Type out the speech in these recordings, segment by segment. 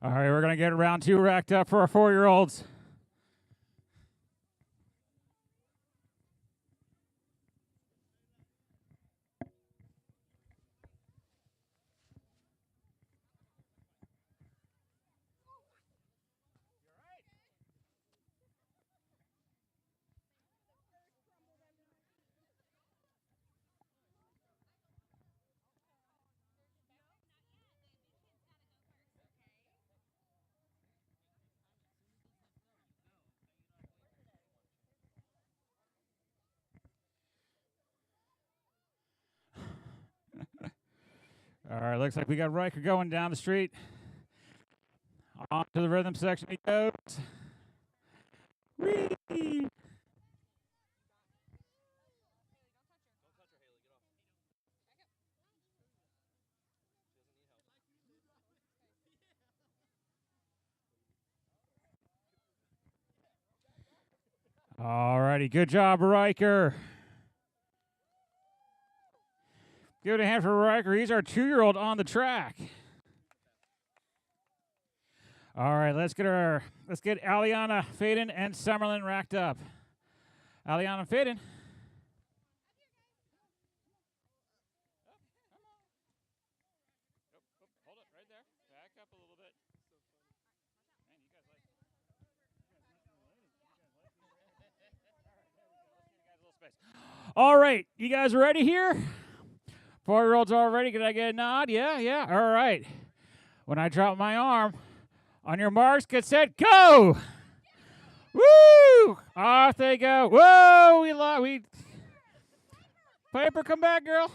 All right, we're going to get round 2 racked up for our 4-year-olds. All right, looks like we got Riker going down the street. On to the rhythm section he goes. Whee! All righty, good job, Riker. Give it a hand for Riker. He's our 2-year-old on the track. All right, let's get Aliana, Faden, and Summerlin racked up. Aliana and Faden. Hold it right there. Back up a little bit. Man, you guys like. All right, you guys ready here? 4-year-olds all ready? Can I get a nod? Yeah. All right. When I drop my arm, on your marks, get set, go! Woo! Off they go. Whoa! We. Piper, come back, girl.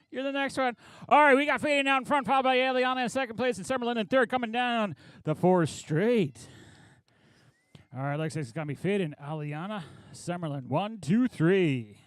You're the next one. All right, we got Fading out in front, followed by Aliana in second place, and Summerlin in third, coming down the 4 straight. All right, looks like it's going to be Fading, Aliana, Summerlin. 1, 2, 3.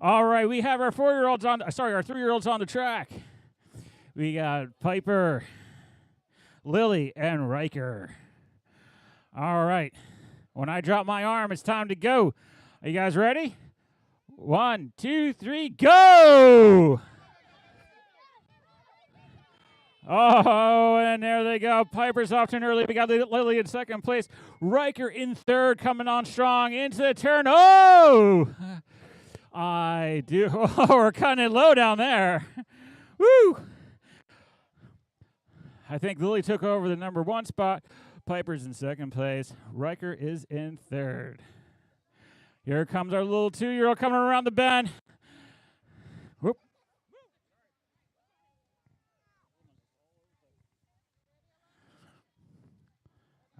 All right, we have our 4-year-olds our 3-year-olds on the track. We got Piper, Lily, and Riker. All right. When I drop my arm, it's time to go. Are you guys ready? 1, 2, 3, go! Oh, and there they go. Piper's off to an early. We got Lily in second place. Riker in third, coming on strong into the turn. Oh! I do. Oh, we're cutting it low down there. Woo! I think Lily took over the number 1 spot. Piper's in second place. Riker is in third. Here comes our little 2-year-old coming around the bend. Whoop.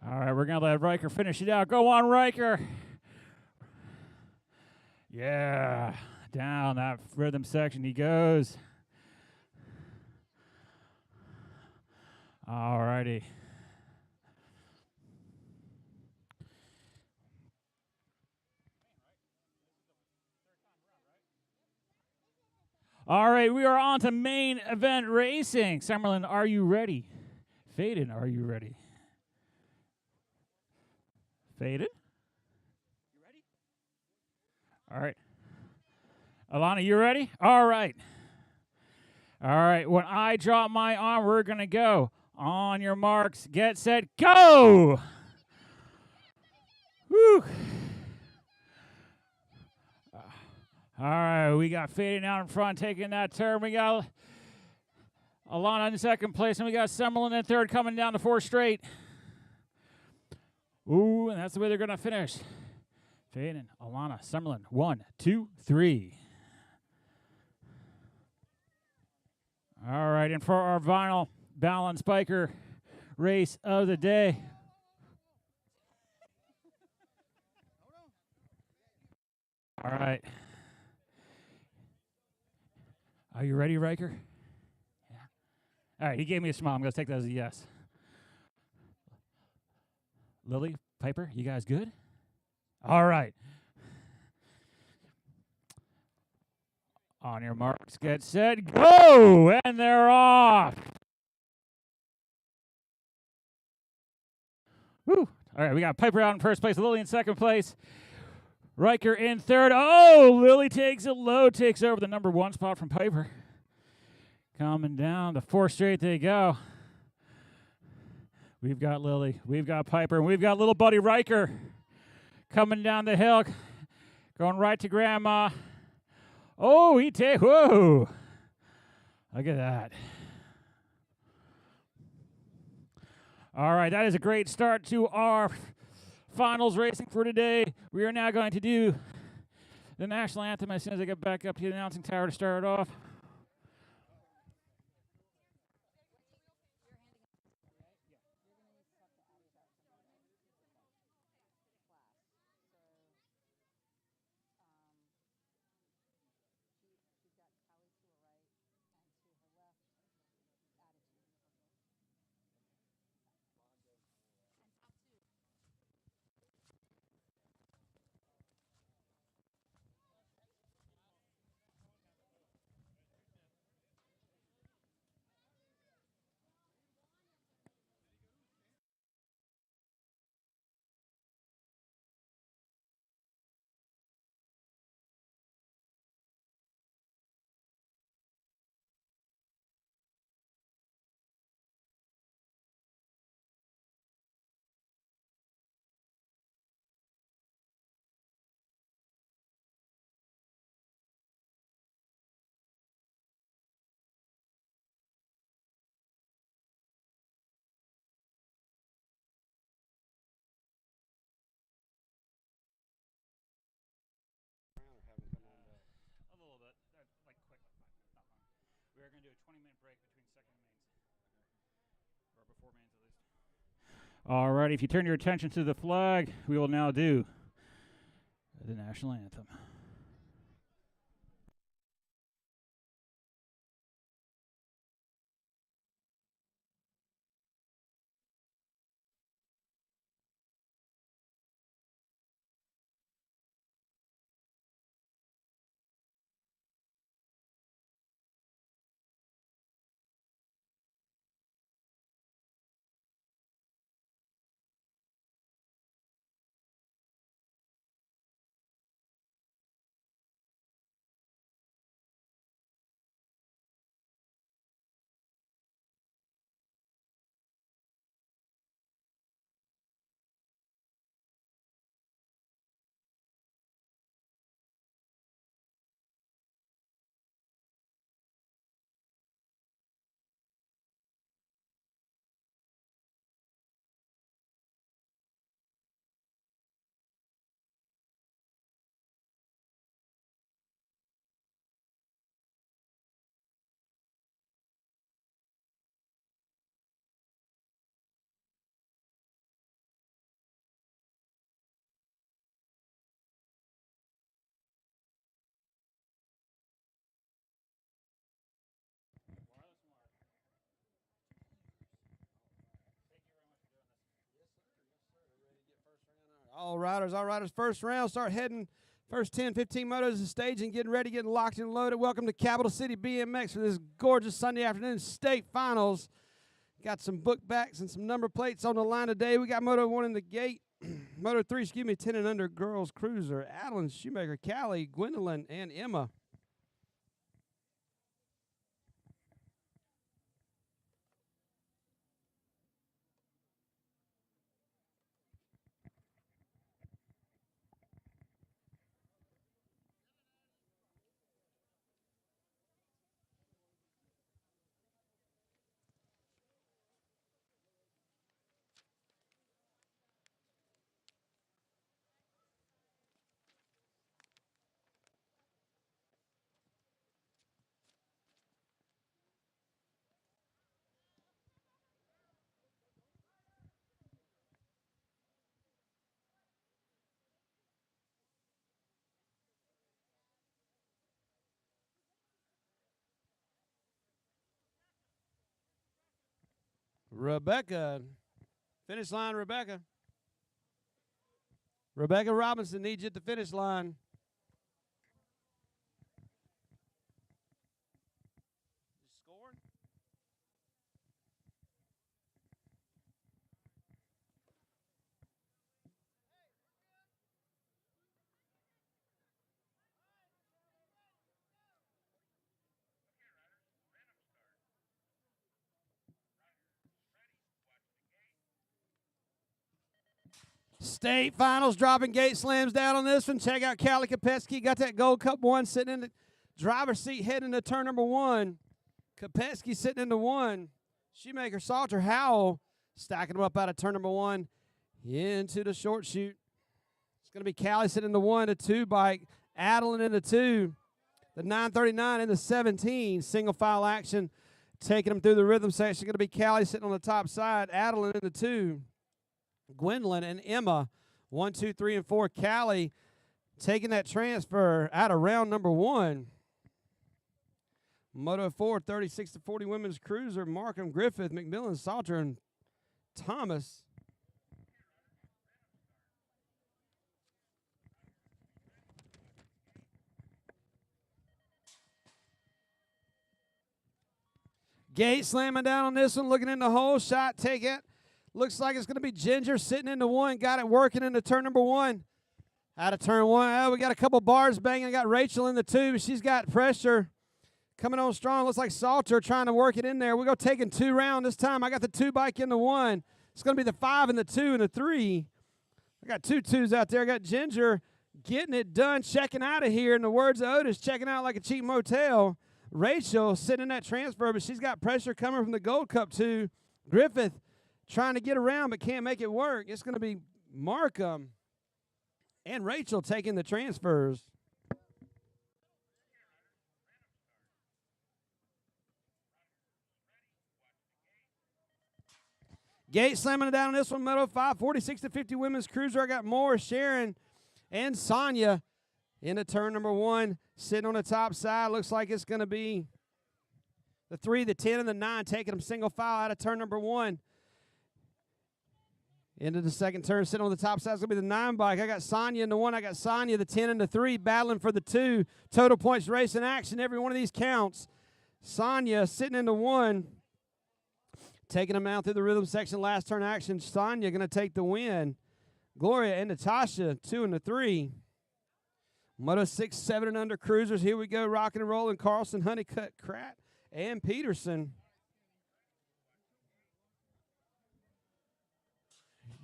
All right, we're going to let Riker finish it out. Go on, Riker. Yeah, down that rhythm section he goes. All righty. All right, we are on to main event racing. Summerlin, are you ready? Faden, are you ready? Faden? You ready? All right. Alana, you ready? All right. All right, when I drop my arm, we're going to go. On your marks, get set, go! Woo! All right, we got Fading out in front, taking that turn. We got Alana in second place, and we got Summerlin in third, coming down to 4 straight. Ooh, and that's the way they're going to finish. Fading, Alana, Summerlin, 1, 2, 3. All right, and for our final balance biker race of the day. All right. Are you ready, Riker? Yeah. All right, he gave me a smile. I'm going to take that as a yes. Lily, Piper, you guys good? All right. On your marks, get set, go! And they're off. Woo. All right, we got Piper out in first place, Lily in second place, Riker in third. Oh, Lily takes it low, takes over the number 1 spot from Piper. Coming down the 4th straight they go. We've got Lily, we've got Piper, and we've got little buddy Riker coming down the hill, going right to Grandma. Oh, whoa. Look at that. All right, that is a great start to our finals racing for today. We are now going to do the national anthem as soon as I get back up to the announcing tower to start off. A little bit, like quick, not long. We are going to do a 20-minute break between second and mains, or before mains at least. All right, if you turn your attention to the flag, we will now do the national anthem. All riders, first round, start heading. First 10, 15 motos to the stage and getting ready, getting locked and loaded. Welcome to Capital City BMX for this gorgeous Sunday afternoon state finals. Got some book backs and some number plates on the line today. We got Moto 1 in the gate. Moto 3, 10 and under girls cruiser. Adeline, Shoemaker, Callie, Gwendolyn, and Emma. Rebecca. Finish line, Rebecca. Rebecca Robinson needs you at the finish line. State finals, dropping gate slams down on this one. Check out Callie Kopetsky. Got that Gold Cup 1 sitting in the driver's seat heading to turn number 1. Kopetsky sitting into 1. Shoemaker, Salter, Howell stacking them up out of turn number 1 into the short chute. It's going to be Callie sitting in the 1, a 2 bike. Adeline in the 2. The 939 in the 17. Single file action. Taking them through the rhythm section. Going to be Callie sitting on the top side. Adeline in the 2. Gwendolyn and Emma, 1, 2, 3, and 4. Callie taking that transfer out of round number 1. Moto 4, 36 to 40 women's cruiser. Markham, Griffith, McMillan, Salter, and Thomas. Gate slamming down on this one, looking in the hole. Shot, take it. Looks like it's going to be Ginger sitting into 1. Got it working into turn number 1. Out of turn 1. Oh, we got a couple bars banging. Got Rachel in the 2. She's got pressure coming on strong. Looks like Salter trying to work it in there. We're going to take in 2 round this time. I got the 2 bike in the 1. It's going to be the 5 and the 2 and the 3. I got 2 2s out there. I got Ginger getting it done, checking out of here. In the words of Otis, checking out like a cheap motel. Rachel sitting in that transfer, but she's got pressure coming from the Gold Cup 2. Griffith trying to get around but can't make it work. It's going to be Markham and Rachel taking the transfers. Gate slamming it down on this one, Moto 5, 46 to 50 women's cruiser. I got Moore, Sharon, and Sonia into turn number 1. Sitting on the top side. Looks like it's going to be the 3, the 10, and the 9 taking them single file out of turn number 1. Into the second turn, sitting on the top side is going to be the 9 bike. I got Sonya in the 1. I got Sonya, the 10, and the 3, battling for the 2. Total points race in action. Every one of these counts. Sonya sitting in the 1. Taking them out through the rhythm section. Last turn action. Sonya going to take the win. Gloria and Natasha, 2 and the 3. Moto 6, 7 and under cruisers. Here we go. Rocking and rolling. Carlson, Honeycutt, Kratt, and Peterson.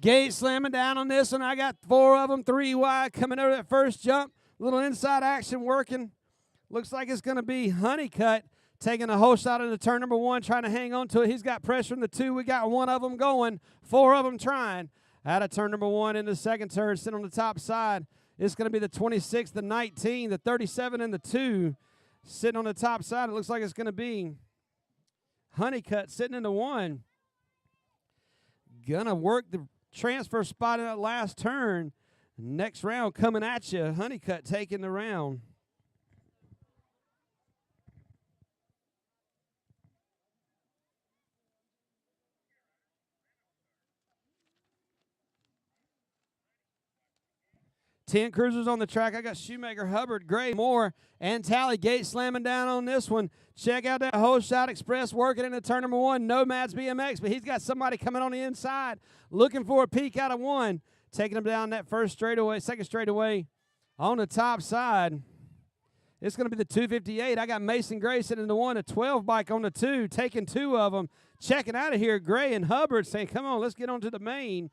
Gate slamming down on this one. I got 4 of them, 3 wide, coming over that first jump. Little inside action working. Looks like it's going to be Honeycutt taking a whole shot into turn number 1, trying to hang on to it. He's got pressure in the 2. We got 1 of them going, 4 of them trying. Out of turn number 1 in the second turn, sitting on the top side. It's going to be the 26, the 19, the 37, and the 2. Sitting on the top side, it looks like it's going to be Honeycutt sitting in the 1. Gonna work the transfer spot in that last turn. Next round coming at you. Honeycutt taking the round. Ten cruisers on the track. I got Shoemaker, Hubbard, Gray, Moore, and Tally. Gate slamming down on this one. Check out that whole shot express working into turn number 1. Nomad's BMX, but he's got somebody coming on the inside looking for a peek out of 1. Taking him down that first straightaway, second straightaway on the top side. It's going to be the 258. I got Mason Gray sitting in the 1, a 12 bike on the 2, taking 2 of them. Checking out of here, Gray and Hubbard saying, come on, let's get on to the main.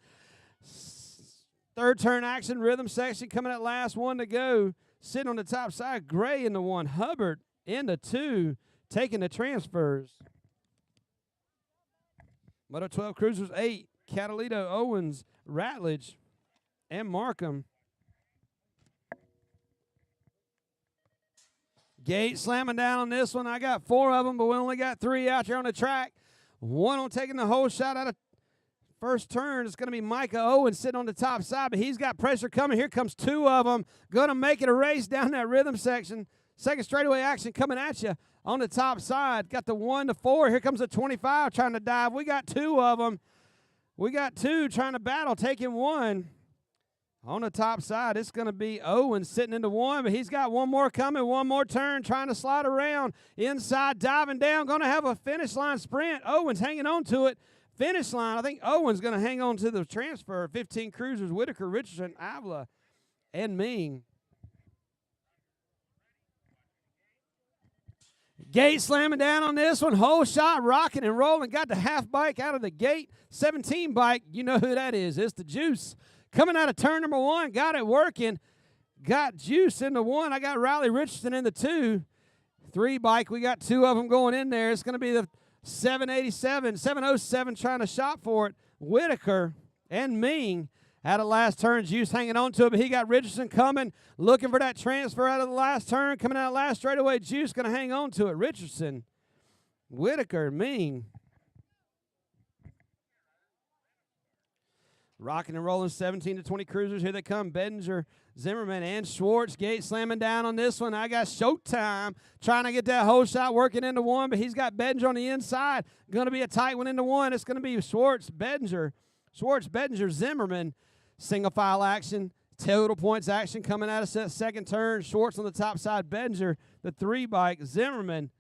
Third turn action, rhythm section coming at last 1 to go. Sitting on the top side, Gray in the 1, Hubbard in the 2, taking the transfers. Moto 12 Cruisers 8, Catalito, Owens, Ratledge, and Markham. Gate slamming down on this one. I got 4 of them, but we only got 3 out here on the track. 1 on taking the whole shot out of first turn. It's going to be Micah Owens sitting on the top side, but he's got pressure coming. Here comes 2 of them. Going to make it a race down that rhythm section. Second straightaway action coming at you on the top side. Got the 1 to 4. Here comes the 25 trying to dive. We got 2 of them. We got 2 trying to battle, taking 1. On the top side, it's going to be Owen sitting into one, but he's got one more coming, one more turn, trying to slide around. Inside, diving down, going to have a finish line sprint. Owen's hanging on to it. Finish line, I think Owen's going to hang on to the transfer. 15 cruisers, Whitaker, Richardson, Avila, and Ming. Gate slamming down on this one. Whole shot, rocking and rolling. Got the half bike out of the gate. 17 bike, you know who that is. It's the Juice. Coming out of turn number one, got it working. Got Juice in the one. I got Riley Richardson in the two. 3 bike, we got 2 of them going in there. It's going to be the 707 trying to shop for it. Whitaker and Ming out of last turn. Juice hanging on to it, but he got Richardson coming, looking for that transfer out of the last turn. Coming out of last straightaway, Juice going to hang on to it. Richardson, Whitaker, Ming. Rocking and rolling 17 to 20 cruisers. Here they come. Bedinger, Zimmerman, and Schwartz. Gate slamming down on this one. I got Showtime trying to get that whole shot working into one, but he's got Bedinger on the inside. Going to be a tight one into one. It's going to be Schwartz, Bedinger, Zimmerman. Single file action. Total points action coming out of that second turn. Schwartz on the top side. Bedinger, the 3 bike. Zimmerman.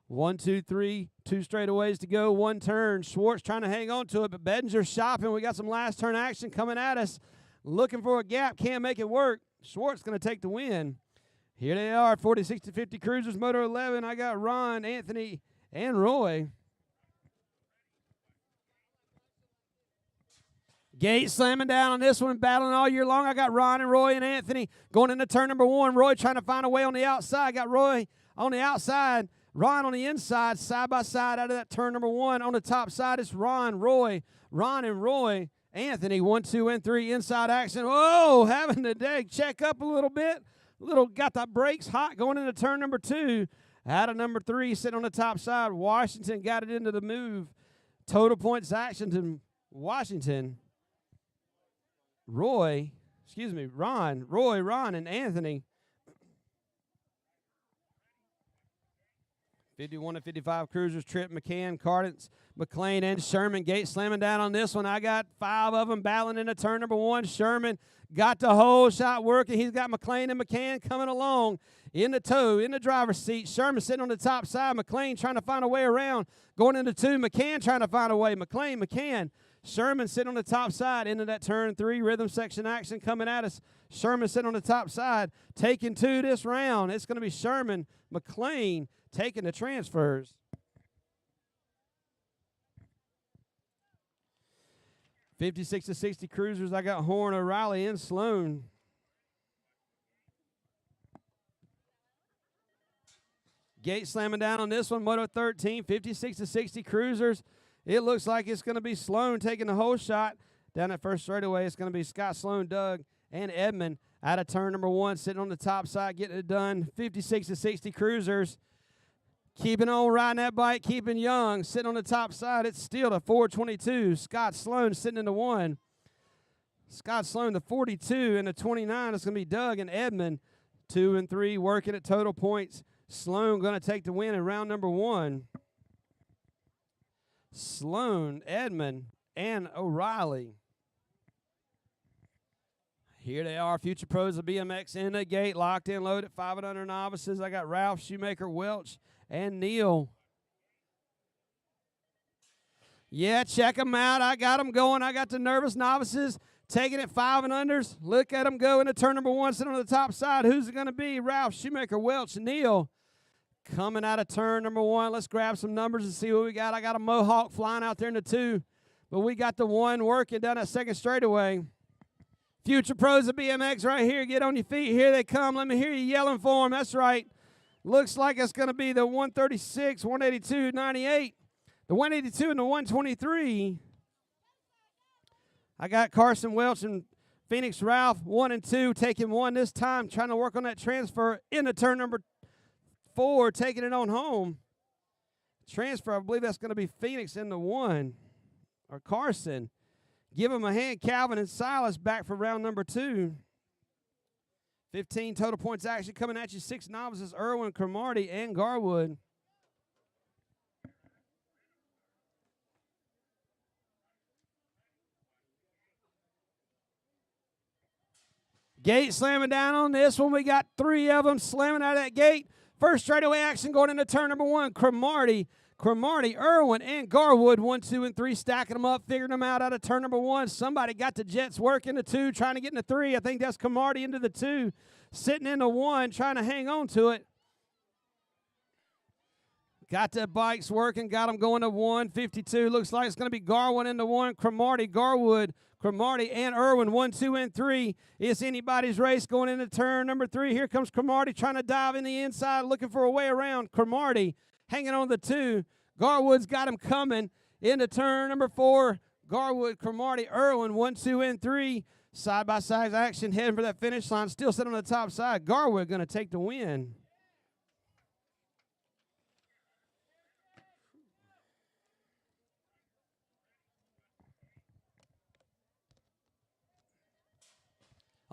1, 2, 3, 2 straightaways to go, 1 turn. Schwartz trying to hang on to it, but Bedinger's shopping. We got some last turn action coming at us. Looking for a gap, can't make it work. Schwartz going to take the win. Here they are, 40, 60, 50 cruisers, Moto 11. I got Ron, Anthony, and Roy. Gate slamming down on this one, battling all year long. I got Ron and Roy and Anthony going into turn number 1. Roy trying to find a way on the outside. Got Roy on the outside. Ron on the inside, side by side out of that turn number 1. On the top side, it's Ron and Roy. Anthony, 1, 2, and 3, inside action. Whoa, having to check up a little bit. Got the brakes hot going into turn number 2. Out of number 3, sitting on the top side. Washington got it into the move. Total points action to Washington. Ron, and Anthony. 51 to 55 cruisers, Tripp, McCann, Cardance, McLean, and Sherman. Gate slamming down on this one. I got 5 of them battling into turn number 1. Sherman got the whole shot working. He's got McLean and McCann coming along in the tow, in the driver's seat. Sherman sitting on the top side. McLean trying to find a way around. Going into 2. McCann trying to find a way. McCann. Sherman sitting on the top side into that turn 3. Rhythm section action coming at us. Sherman sitting on the top side. Taking 2 this round. It's going to be Sherman, McLean, taking the transfers. 56 to 60 cruisers. I got Horn, O'Reilly, and Sloan. Gate slamming down on this one. Moto 13, 56 to 60 cruisers. It looks like it's going to be Sloan taking the whole shot. Down that first straightaway, it's going to be Scott Sloan, Doug, and Edmund out of turn number 1, sitting on the top side, getting it done. 56 to 60 cruisers. Keeping on riding that bike, keeping young, sitting on the top side. It's still the 422. Scott Sloan sitting in the 1. Scott Sloan, the 42, and the 29 is going to be Doug and Edmund. 2 and 3 working at total points. Sloan going to take the win in round number 1. Sloan, Edmund, and O'Reilly. Here they are, future pros of BMX in the gate, locked in, loaded, 5 and under novices. I got Ralph, Shoemaker, Welch, and Neil. Yeah, check them out. I got them going. I got the nervous novices taking it 5 and unders. Look at them go into turn number 1, sitting on the top side. Who's it going to be? Ralph, Shoemaker, Welch, Neil. Coming out of turn number 1. Let's grab some numbers and see what we got. I got a Mohawk flying out there in the 2, but we got the 1 working down that second straightaway. Future pros of BMX right here. Get on your feet. Here they come. Let me hear you yelling for them. That's right. Looks like it's going to be the 136, 182, 98. The 182 and the 123. I got Carson Welch and Phoenix Ralph, 1 and 2, taking 1 this time, trying to work on that transfer into turn number 4, taking it on home. Transfer, I believe that's going to be Phoenix in the 1, or Carson. Give them a hand. Calvin and Silas back for round number 2. 15 total points action coming at you. 6 novices, Irwin, Cromartie, and Garwood. Gate slamming down on this one. We got 3 of them slamming out of that gate. First straightaway action going into turn number 1. Cromartie, Irwin, and Garwood. 1, 2, and 3 stacking them up, figuring them out of turn number 1. Somebody got the Jets working the 2, trying to get into 3. I think that's Cromartie into the 2, sitting in the 1, trying to hang on to it. Got the bikes working, got them going to 152. Looks like it's going to be Garwood into 1. Cromartie, Garwood, Cromartie, and Irwin. 1, 2, and 3. It's anybody's race going into turn number 3. Here comes Cromartie trying to dive in the inside, looking for a way around. Cromartie hanging on the 2. Garwood's got him coming into turn number 4. Garwood, Cromartie, Irwin. 1, 2, and 3. Side-by-side action, heading for that finish line. Still sitting on the top side. Garwood going to take the win.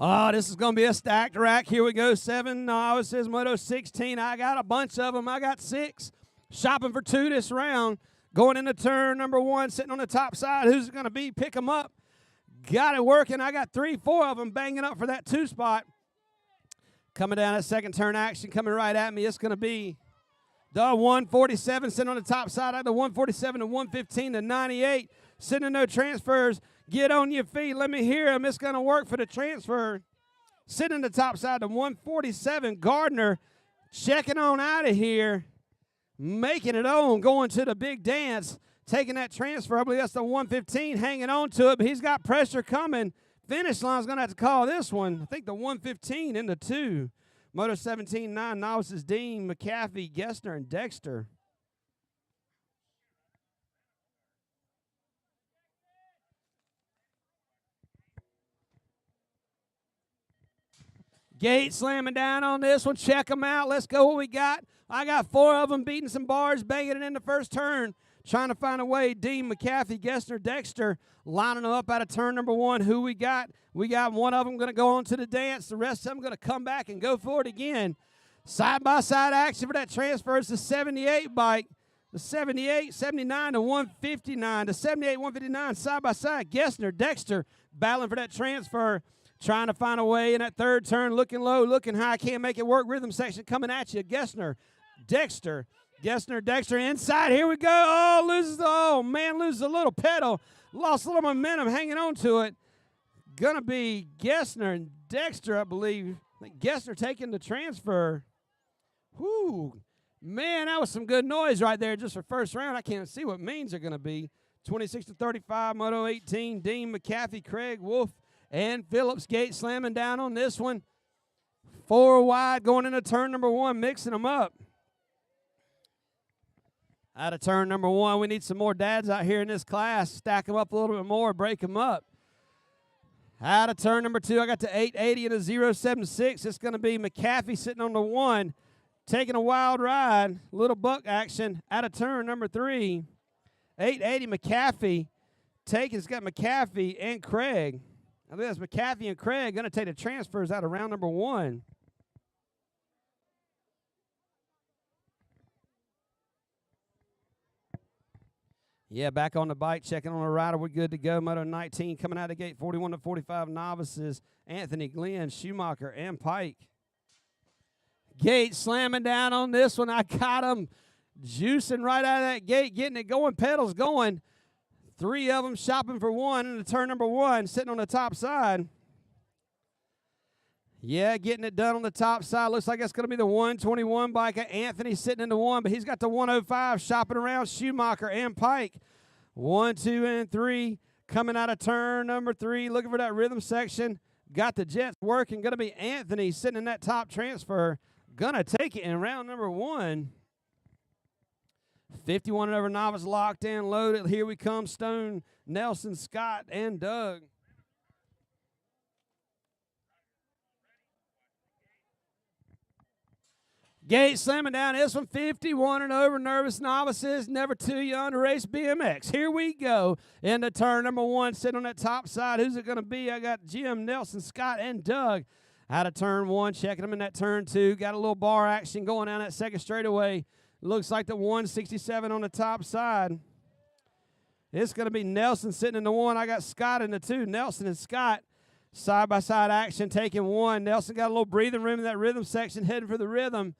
Oh, this is going to be a stacked rack. Here we go. 7 novices, Moto 16. I got a bunch of them. I got 6. Shopping for 2 this round. Going into turn number 1, sitting on the top side. Who's it going to be? Pick them up. Got it working. I got 3, 4 of them banging up for that 2 spot. Coming down that second turn action, coming right at me. It's going to be the 147 sitting on the top side. I got the 147 to 115 to 98. Sitting in no transfers. Get on your feet. Let me hear them. It's going to work for the transfer. Sitting in the top side, the 147. Gardner checking on out of here. Making it on. Going to the big dance. Taking that transfer. I believe that's the 115. Hanging on to it. But he's got pressure coming. Finish line's going to have to call this one. I think the 115 in the 2. Moto 17, 9 novices. Dean, McAfee, Gessner, and Dexter. Gate slamming down on this one. Check them out. Let's go what we got. I got 4 of them beating some bars, banging it in the first turn. Trying to find a way. Dean, McAfee, Gessner, Dexter lining them up out of turn number 1. Who we got? We got one of them going to go on to the dance. The rest of them going to come back and go for it again. Side-by-side action for that transfer. It's the 78 bike. The 78, 79 to 159. The 78, 159 side-by-side. Gessner, Dexter battling for that transfer. Trying to find a way in that third turn, looking low, looking high, can't make it work. Rhythm section coming at you. Gessner, Dexter, inside. Here we go. Loses a little pedal. Lost a little momentum hanging on to it. Gonna be Gessner and Dexter, I believe. I think Gessner taking the transfer. Whoo, man, that was some good noise right there just for first round. I can't see what means are gonna be. 26 to 35, Moto 18. Dean, McAfee, Craig, Wolf, and Phillips. Gate slamming down on this one. 4 wide going into turn number 1, mixing them up. Out of turn number 1, we need some more dads out here in this class. Stack them up a little bit more, break them up. Out of turn number 2, I got the 880 and a 076. It's going to be McAfee sitting on the 1, taking a wild ride. Little buck action out of turn number 3. 880 McAfee. It's got McAfee and Craig. I think that's McAfee and Craig going to take the transfers out of round number 1. Yeah, back on the bike, checking on the rider. We're good to go. Moto 19 coming out of the gate, 41 to 45 novices. Anthony, Glenn, Schumacher, and Pike. Gate slamming down on this one. I got him juicing right out of that gate, getting it going, pedals going. 3 of them shopping for 1 into turn number 1, sitting on the top side. Yeah, getting it done on the top side. Looks like it's going to be the 121 bike. Anthony sitting in the 1, but he's got the 105 shopping around Schumacher and Pike. 1, 2, and 3 coming out of turn number 3, looking for that rhythm section. Got the Jets working. Going to be Anthony sitting in that top transfer. Going to take it in round number 1. 51 and over novice locked in, loaded. Here we come, Stone, Nelson, Scott, and Doug. Gate slamming down this one, 51 and over, nervous novices, never too young to race BMX. Here we go into turn number 1, sitting on that top side. Who's it going to be? I got Jim, Nelson, Scott, and Doug out of turn 1, checking them in that turn 2. Got a little bar action going down that second straightaway. Looks like the 167 on the top side. It's going to be Nelson sitting in the 1. I got Scott in the 2. Nelson and Scott Side-by-side action, taking one. Nelson got a little breathing room in that rhythm section, heading for the rhythm.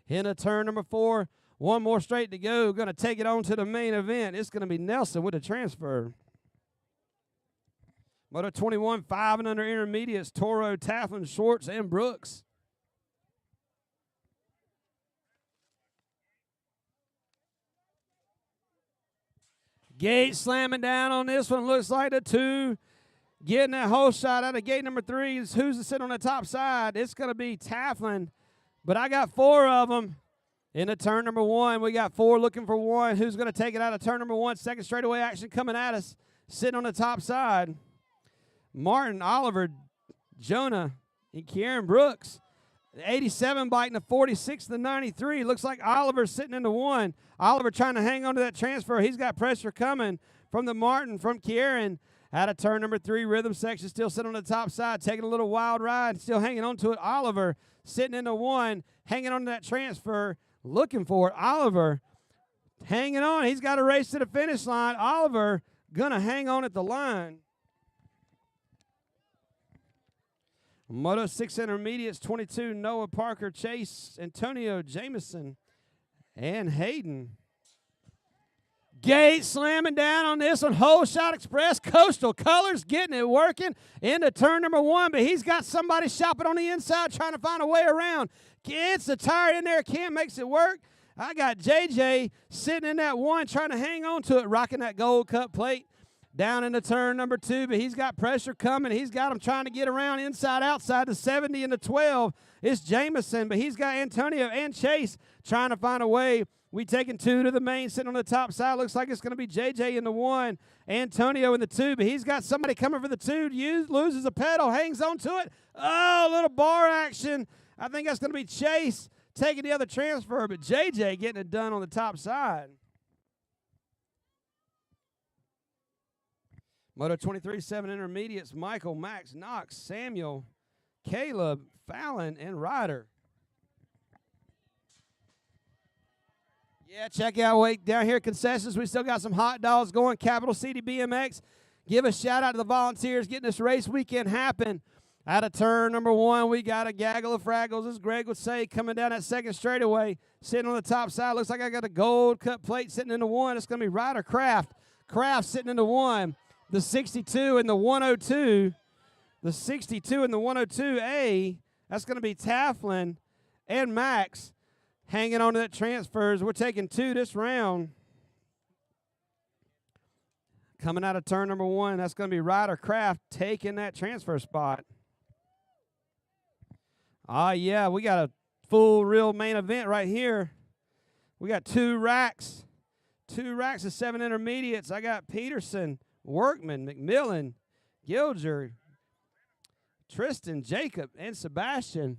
Into turn number 4. One more straight to go. Going to take it on to the main event. It's going to be Nelson with a transfer. Moto 21, 5 and under intermediates, Toro, Tafflin, Schwartz, and Brooks. Gate slamming down on this one. Looks like the 2 getting that whole shot out of gate number 3 is who's to sit on the top side. It's going to be Tafflin, but I got 4 of them. Into turn number 1, we got 4 looking for 1. Who's going to take it out of turn number 1? Second straightaway action coming at us, sitting on the top side. Martin, Oliver, Jonah, and Kieran Brooks. The 87 biting the 46 to the 93. Looks like Oliver's sitting into 1. Oliver trying to hang on to that transfer. He's got pressure coming from the Martin, from Kieran. Out of turn number 3, rhythm section, still sitting on the top side, taking a little wild ride, still hanging on to it. Oliver sitting into 1, hanging on to that transfer, looking for it. Oliver hanging on. He's got a race to the finish line. Oliver going to hang on at the line. Moto 6 intermediates, 22, Noah, Parker, Chase, Antonio, Jameson, and Hayden. Gate slamming down on this one. Whole shot express. Coastal Colors getting it working into turn number 1, but he's got somebody shopping on the inside trying to find a way around. Gets the tire in there. Cam makes it work. I got JJ sitting in that 1 trying to hang on to it, rocking that Gold Cup plate. Down into turn number 2, but he's got pressure coming. He's got him trying to get around inside, outside to 70 and the 12. It's Jameson, but he's got Antonio and Chase trying to find a way. We taking 2 to the main, sitting on the top side. Looks like it's going to be JJ in the 1, Antonio in the 2, but he's got somebody coming for the 2. Loses a pedal, hangs on to it. Oh, a little bar action. I think that's going to be Chase taking the other transfer, but JJ getting it done on the top side. Moto 23, 7 intermediates, Michael, Max, Knox, Samuel, Caleb, Fallon, and Ryder. Yeah, check out wait down here at concessions. We still got some hot dogs going. Capital City BMX. Give a shout out to the volunteers getting this race weekend happen. Out of turn number 1, we got a gaggle of fraggles, as Greg would say, coming down that second straightaway, sitting on the top side. Looks like I got a Gold Cup plate sitting in the 1. It's going to be Ryder Kraft. Kraft sitting in the 1. The 62 and the 102. The 62 and the 102A. That's going to be Tafflin and Max hanging on to that transfers. We're taking 2 this round. Coming out of turn number 1, that's going to be Ryder Kraft taking that transfer spot. Yeah, we got a full real main event right here. We got 2 racks. 2 racks of 7 intermediates. I got Peterson, Workman, McMillan, Gilger, Tristan, Jacob, and Sebastian.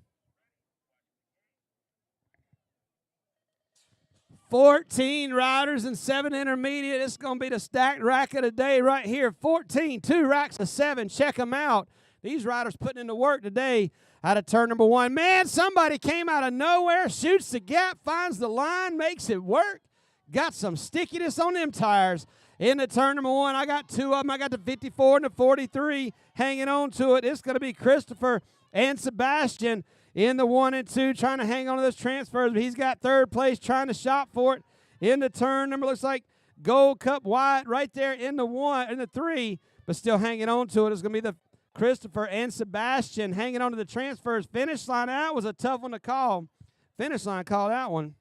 14 riders and 7 intermediate. It's going to be the stacked rack of the day right here. 14, 2 racks of 7. Check them out. These riders putting in the work today. Out of turn number 1. Man, somebody came out of nowhere, shoots the gap, finds the line, makes it work. Got some stickiness on them tires. Into turn number 1, I got 2 of them. I got the 54 and the 43 hanging on to it. It's going to be Christopher and Sebastian in the 1 and 2 trying to hang on to those transfers, but he's got 3rd place trying to shop for it. Into turn number, looks like Gold Cup White right there in the 1 and the 3, but still hanging on to it. It's going to be the Christopher and Sebastian hanging on to the transfers. Finish line out was a tough one to call. Finish line called that one.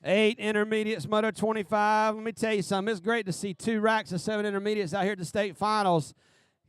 Eight intermediates, Moto 25. Let me tell you something. It's great to see 2 racks of 7 intermediates out here at the state finals.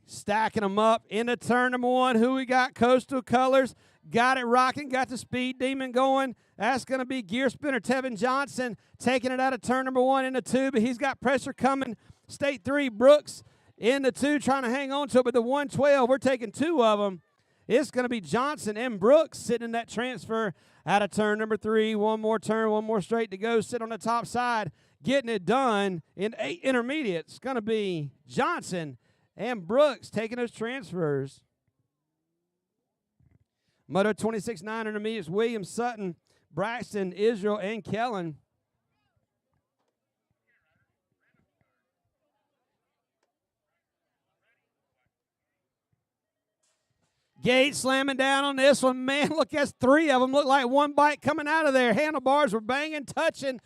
Stacking them up into turn number 1. Who we got? Coastal Colors. Got it rocking. Got the Speed Demon going. That's going to be Gear Spinner Tevin Johnson taking it out of turn number 1 into 2, but he's got pressure coming. State 3, Brooks into 2, trying to hang on to it, but the 112, we're taking 2 of them. It's going to be Johnson and Brooks sitting in that transfer out of turn number 3. One more turn, one more straight to go. Sit on the top side, getting it done in 8 intermediates. It's going to be Johnson and Brooks taking those transfers. Moto 26, 9 intermediates, William, Sutton, Braxton, Israel, and Kellen. Gate slamming down on this one. Man, look, that's three of them. Look like one bike coming out of there. Handlebars were banging, touching,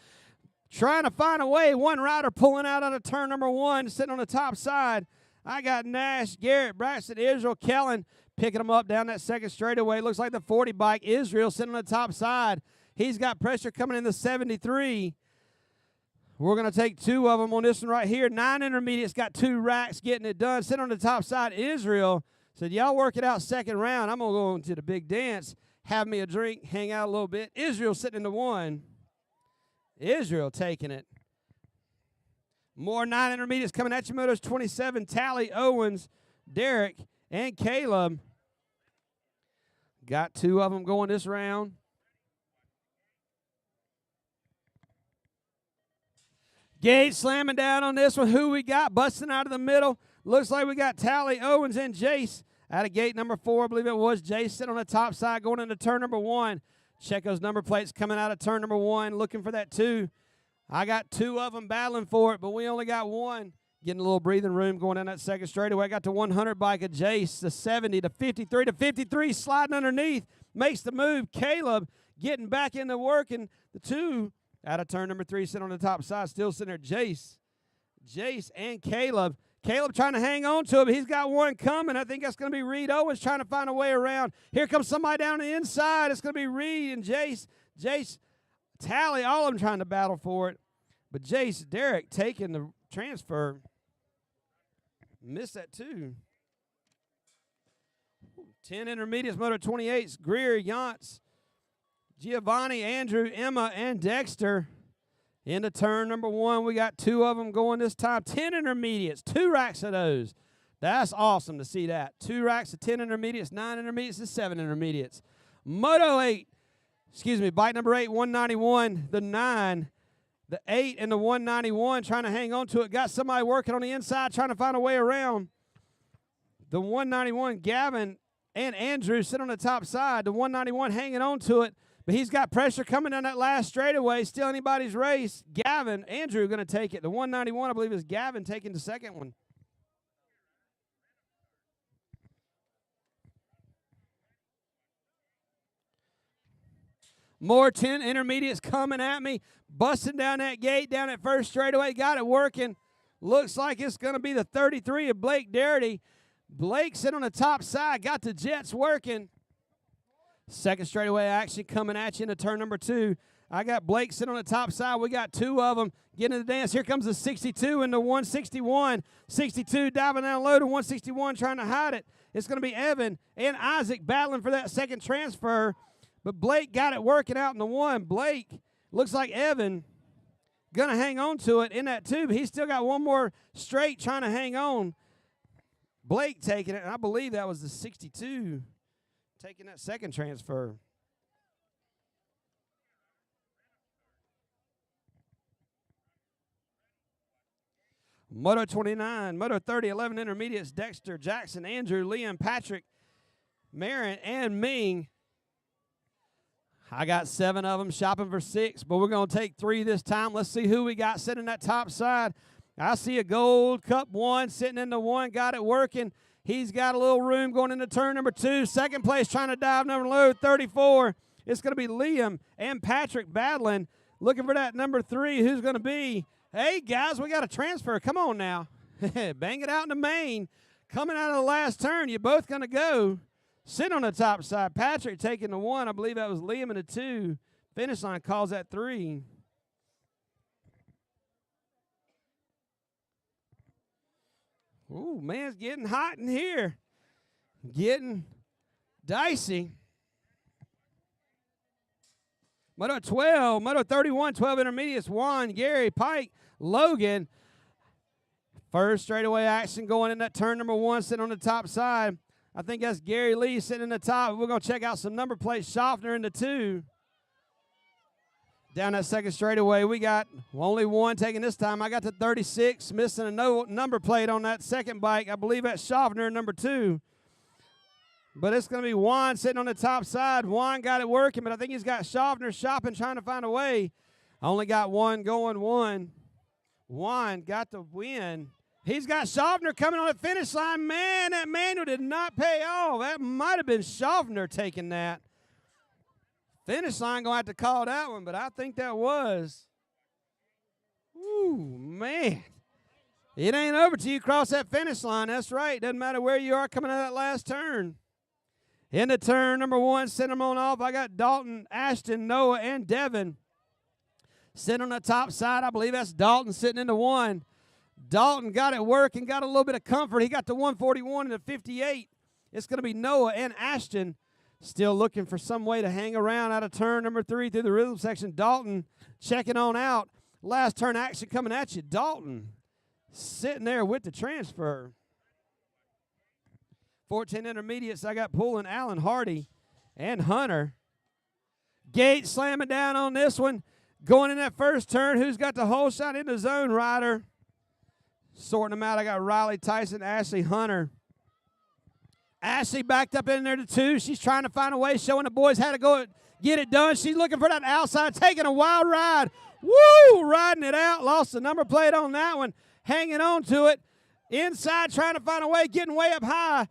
trying to find a way. One rider pulling out on a turn number one, sitting on the top side. I got Nash, Garrett, Braxton, Israel, Kellen picking them up down that second straightaway. Looks like the 40 bike. Israel sitting on the top side. He's got pressure coming in the 73. We're going to take two of them on this one right here. 9 intermediates, got 2 racks getting it done. Sitting on the top side, Israel said, y'all work it out second round. I'm going to go into the big dance, have me a drink, hang out a little bit. Israel sitting in the 1. Israel taking it. More 9 intermediates coming at you. Motos 27, Tally, Owens, Derek, and Caleb. Got 2 of them going this round. Gate slamming down on this one. Who we got busting out of the middle? Looks like we got Tally, Owens, and Jace out of gate number 4. I believe it was Jace sitting on the top side going into turn number 1. Check those number plates coming out of turn number 1, looking for that 2. I got 2 of them battling for it, but we only got 1. Getting a little breathing room going down that second straightaway. I got the 100 bike of Jace, the 70, the 53, the 53 sliding underneath. Makes the move. Caleb getting back into work, and the 2 out of turn number 3 sitting on the top side. Still sitting there, Jace and Caleb. Caleb trying to hang on to him. He's got one coming. I think that's going to be Reed Owens trying to find a way around. Here comes somebody down the inside. It's going to be Reed and Jace, Tally, all of them trying to battle for it. But Jace, Derek taking the transfer. Missed that too. 10 intermediates, moto 28s, Greer, Yance, Giovanni, Andrew, Emma, and Dexter. Into turn number 1, we got 2 of them going this time. 10 intermediates, 2 racks of those. That's awesome to see that. 2 racks of 10 intermediates, 9 intermediates, and 7 intermediates. Bike number 8, 191, the 9, the 8, and the 191 trying to hang on to it. Got somebody working on the inside trying to find a way around. The 191, Gavin and Andrew sit on the top side. The 191 hanging on to it. But he's got pressure coming down that last straightaway. Still anybody's race. Andrew going to take it. The 191, I believe, is Gavin taking the second one. More 10 intermediates coming at me. Busting down that gate, down that first straightaway. Got it working. Looks like it's going to be the 33 of Blake Darity. Blake sitting on the top side. Got the jets working. Second straightaway action coming at you into turn number 2. I got Blake sitting on the top side. We got 2 of them getting in the dance. Here comes the 62 and the 161. 62 diving down low to 161 trying to hide it. It's going to be Evan and Isaac battling for that second transfer. But Blake got it working out in the 1. Blake, looks like Evan going to hang on to it in that 2. But he's still got one more straight trying to hang on. Blake taking it, and I believe that was the 62. Taking that second transfer. Moto 29, Moto 30, 11 intermediates, Dexter, Jackson, Andrew, Liam, Patrick, Marin, and Ming. I got 7 of them shopping for 6, but we're going to take 3 this time. Let's see who we got sitting that top side. I see a Gold Cup 1 sitting in the 1, got it working. He's got a little room going into turn number 2. Second place trying to dive number low, 34. It's going to be Liam and Patrick battling, looking for that number 3. Who's going to be? Hey, guys, we got a transfer. Come on now. Bang it out in the main. Coming out of the last turn, you're both going to go. Sit on the top side. Patrick taking the 1. I believe that was Liam in the 2. Finish line calls that 3. Ooh, man, it's getting hot in here. Getting dicey. Moto 12, Moto 31, 12 intermediates. Juan, Gary, Pike, Logan. First straightaway action going in that turn number 1, sitting on the top side. I think that's Gary Lee sitting in the top. We're going to check out some number plates. Schaffner in the 2. Down that second straightaway, we got only 1 taking this time. I got the 36, missing a number plate on that second bike. I believe that's Schaffner, number 2. But it's going to be Juan sitting on the top side. Juan got it working, but I think he's got Schaffner shopping, trying to find a way. I only got 1 going 1. Juan got the win. He's got Schaffner coming on the finish line. Man, that manual did not pay off. That might have been Schaffner taking that. Finish line going to have to call that one, but I think that was. Ooh, man. It ain't over till you cross that finish line. That's right. Doesn't matter where you are coming out of that last turn. Into turn number 1, send them on off. I got Dalton, Ashton, Noah, and Devin. Sitting on the top side, I believe that's Dalton sitting into 1. Dalton got it working, got a little bit of comfort. He got to 141 and the 58. It's going to be Noah and Ashton still looking for some way to hang around out of turn number 3 through the rhythm section. Dalton checking on out. Last turn action coming at you. Dalton sitting there with the transfer. 14 intermediates, I got pulling Allen Hardy and Hunter. Gates slamming down on this one. Going in that first turn, who's got the whole shot in the zone, Ryder? Sorting them out, I got Riley Tyson, Ashley Hunter. Ashley backed up in there to 2. She's trying to find a way, showing the boys how to go get it done. She's looking for that outside, taking a wild ride. Woo! Riding it out. Lost the number plate on that one. Hanging on to it. Inside, trying to find a way, getting way up high.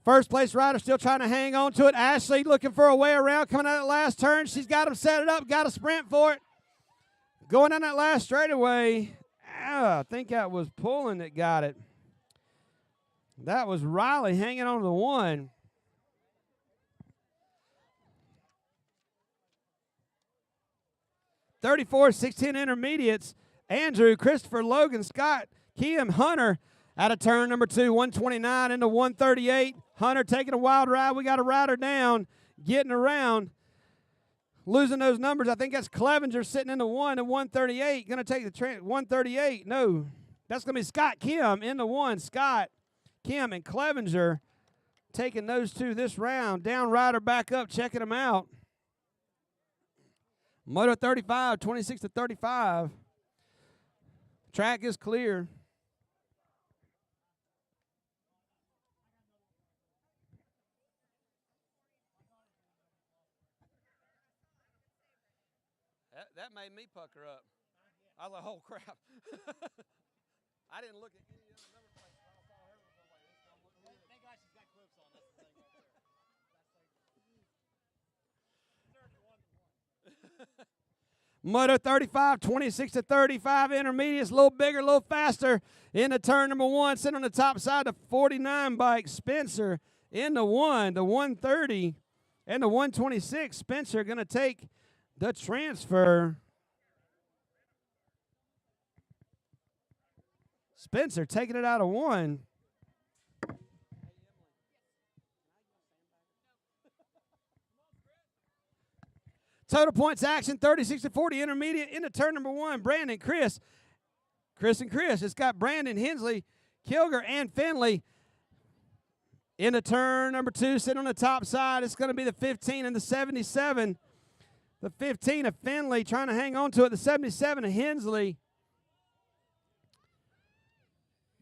First place rider still trying to hang on to it. Ashley looking for a way around, coming out of that last turn. She's got him set it up, got a sprint for it. Going down that last straightaway. I think that was pulling that got it. That was Riley hanging on to the 1. (34-16) intermediates. Andrew, Christopher, Logan, Scott, Kim, Hunter out of turn number 2, 129 into 138. Hunter taking a wild ride. We got a rider down, getting around. Losing those numbers, I think that's Clevenger sitting in the 1 and 138. Going to take the 138. No, that's going to be Scott Kim in the 1. Scott, Kim, and Clevenger taking those 2 this round. Down rider back up, checking them out. Moto 35, 26-35. Track is clear. That made me pucker up. I was like, oh, crap. I didn't look at any of the number plates. I saw everyone like, this don't look good. Thank God she's got clips on. That's the thing right there. Moto 35, 26-35. Intermediates, a little bigger, a little faster. Into turn number 1, sitting on the top side, the 49 bike, Spencer. In the 1, the 130, and the 126. Spencer going to take the transfer. Spencer taking it out of 1. Total points action, 36-40 intermediate into turn number 1. Brandon, Chris. Chris and Chris. It's got Brandon, Hensley, Kilger, and Finley. Into turn number 2, sitting on the top side. It's going to be the 15 and the 77. The 15 of Finley trying to hang on to it. The 77 of Hensley.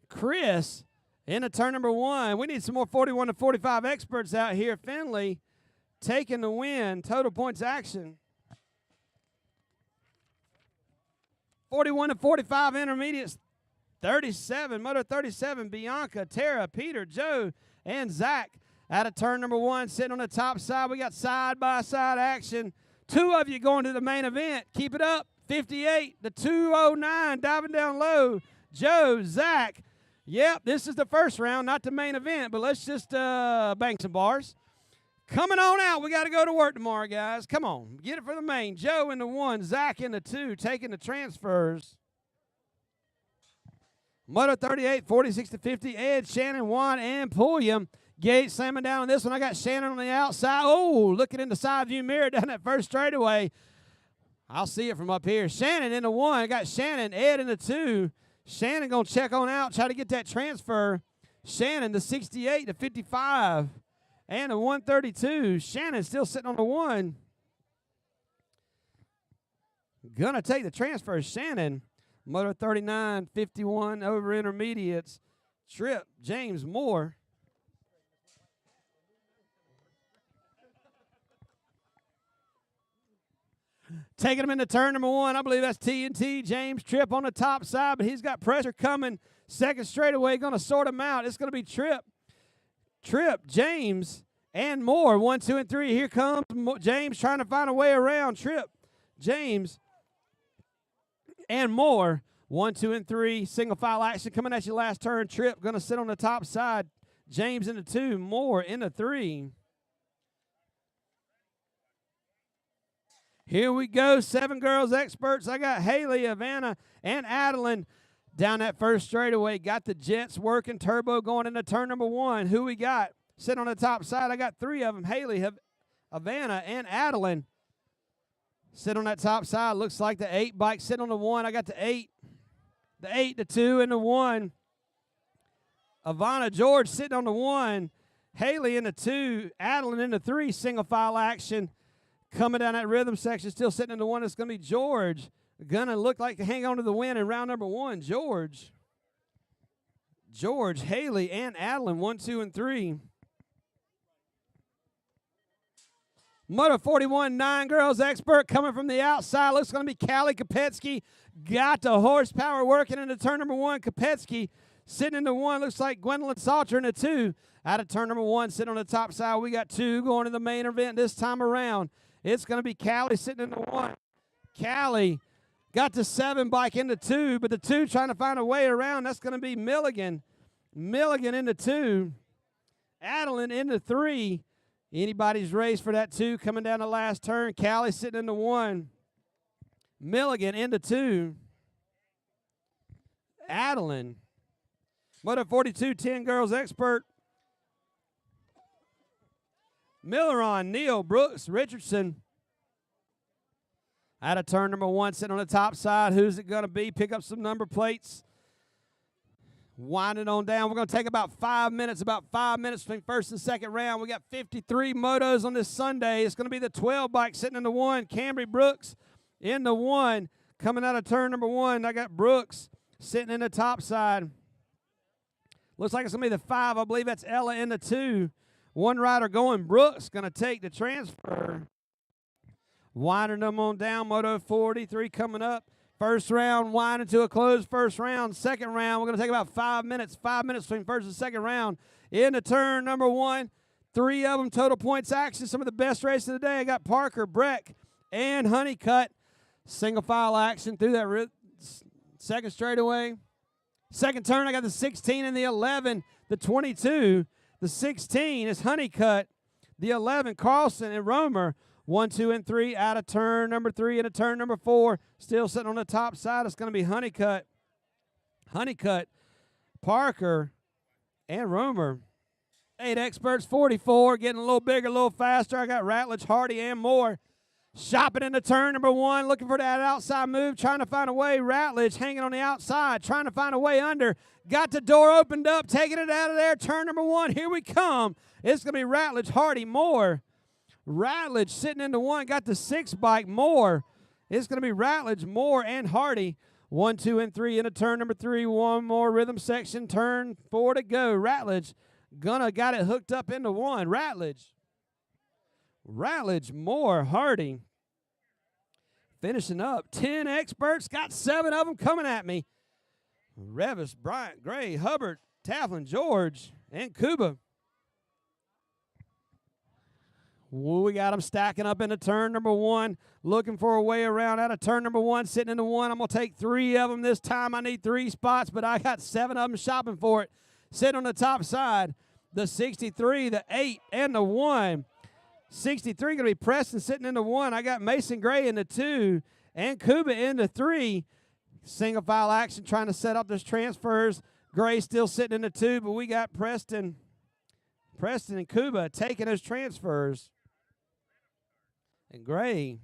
Chris into turn number 1. We need some more 41-45 experts out here. Finley taking the win. Total points action. 41-45 intermediates. 37, Moto 37, Bianca, Tara, Peter, Joe, and Zach out of turn number 1. Sitting on the top side, we got side-by-side action. 2 of you going to the main event. Keep it up. 58, the 209, diving down low. Joe, Zach. Yep, this is the first round, not the main event, but let's just bank some bars. Coming on out. We got to go to work tomorrow, guys. Come on. Get it for the main. Joe in the 1, Zach in the 2, taking the transfers. Moto 38, 46-50. Ed, Shannon, Juan, and Pulliam. Gates slamming down on this one. I got Shannon on the outside. Oh, looking in the side view mirror down that first straightaway. I'll see it from up here. Shannon in the 1. I got Shannon, Ed in the 2. Shannon going to check on out, try to get that transfer. Shannon, the 68, the 55, and the 132. Shannon still sitting on the 1. Going to take the transfer. Shannon, Moto 39, 51 over intermediates. Trip, James Moore. Taking him into turn number 1. I believe that's TNT. James Tripp on the top side, but he's got pressure coming. Second straightaway, going to sort them out. It's going to be Tripp, James, and Moore. 1, 2, and 3. Here comes James trying to find a way around. Tripp, James, and Moore. 1, 2, and 3. Single file action coming at you last turn. Tripp going to sit on the top side. James into 2. Moore into 3. Here we go. 7 girls experts. I got Haley, Havana, and Adeline down that first straightaway. Got the jets working. Turbo going into turn number 1. Who we got? Sitting on the top side. I got 3 of them. Haley, Havana, and Adeline. Sit on that top side. Looks like the 8 bike sitting on the 1. I got the 8. The 8, the 2, and the 1. Ivana George sitting on the 1. Haley in the 2. Adeline in the 3. Single file action. Coming down that rhythm section. Still sitting in the 1. It's going to be George. Going to look like to hang on to the win in round number 1. George, Haley, and Adeline. 1, 2, and 3. Moto 41, 9 girls expert coming from the outside. Looks going to be Callie Kopetsky. Got the horsepower working into turn number 1. Kopetsky sitting in the 1. Looks like Gwendolyn Salter in the 2. Out of turn number 1, sitting on the top side. We got 2 going to the main event this time around. It's going to be Callie sitting in the 1. Callie got the 7 bike in the 2, but the 2 trying to find a way around. That's going to be Milligan. Milligan in the 2. Adeline in the 3. Anybody's race for that 2 coming down the last turn. Callie sitting in the 1. Milligan in the 2. Adeline. Moto 42, 10 girls expert. Milleron, Neal, Brooks, Richardson. Out of turn number 1, sitting on the top side. Who's it going to be? Pick up some number plates. Winding on down. We're going to take about 5 minutes between first and second round. We got 53 motos on this Sunday. It's going to be the 12 bike sitting in the 1. Cambry Brooks in the 1. Coming out of turn number 1, I got Brooks sitting in the top side. Looks like it's going to be the 5. I believe that's Ella in the 2. One rider going. Brooks going to take the transfer. Winding them on down. Moto 43 coming up. First round, winding to a close. First round. Second round, we're going to take about 5 minutes. 5 minutes between first and second round. Into turn number 1. 3 of them total points action. Some of the best races of the day. I got Parker, Breck, and Honeycutt. Single file action through that second straightaway. Second turn, I got the 16 and the 11. The 22. The 16 is Honeycutt. The 11, Carlson and Romer. 1, 2, and 3 out of turn number 3 into turn number 4. Still sitting on the top side. It's going to be Honeycutt, Parker, and Romer. 8 experts, 44. Getting a little bigger, a little faster. I got Ratledge, Hardy, and Moore. Shopping into turn number 1. Looking for that outside move. Trying to find a way. Ratledge hanging on the outside. Trying to find a way under. Got the door opened up. Taking it out of there. Turn number 1. Here we come. It's going to be Ratledge, Hardy, Moore. Ratledge sitting in the 1, got the 6 bike. Moore. It's going to be Ratledge, Moore, and Hardy. 1, 2, and 3 into turn number 3. One more rhythm section. Turn 4 to go. Ratledge got it hooked up into 1. Ratledge, Moore, Hardy. Finishing up. 10 experts. Got 7 of them coming at me. Revis, Bryant, Gray, Hubbard, Taflin, George, and Kuba. We got them stacking up into turn number 1, looking for a way around out of turn number 1, sitting in the 1. I'm going to take 3 of them this time. I need 3 spots, but I got 7 of them shopping for it. Sitting on the top side, the 63, the 8, and the 1. 63 going to be Preston sitting in the 1. I got Mason Gray in the 2 and Kuba in the 3. Single file action trying to set up those transfers. Gray still sitting in the 2, but we got Preston and Kuba taking those transfers. And Gray.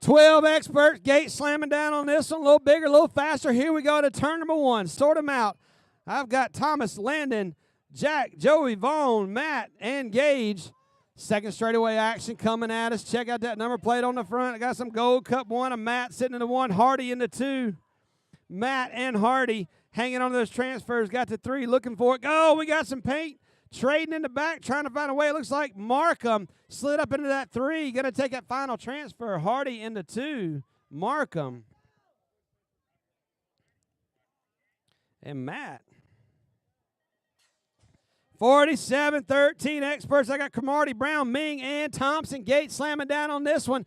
"12 experts, gate slamming down on this one. A little bigger, a little faster. Here we go to turn number 1. Sort them out. I've got Thomas, Landon, Jack, Joey, Vaughn, Matt, and Gage. Second straightaway action coming at us. Check out that number plate on the front. I got some Gold Cup 1. A Matt sitting in the 1. Hardy in the 2. Matt and Hardy hanging on those transfers. Got the 3. Looking for it. Oh, we got some paint trading in the back, trying to find a way. It looks like Markham slid up into that 3. Going to take that final transfer. Hardy into 2. Markham. And Matt. 47-13 experts. I got Cromartie, Brown, Ming, and Thompson. Gates slamming down on this one.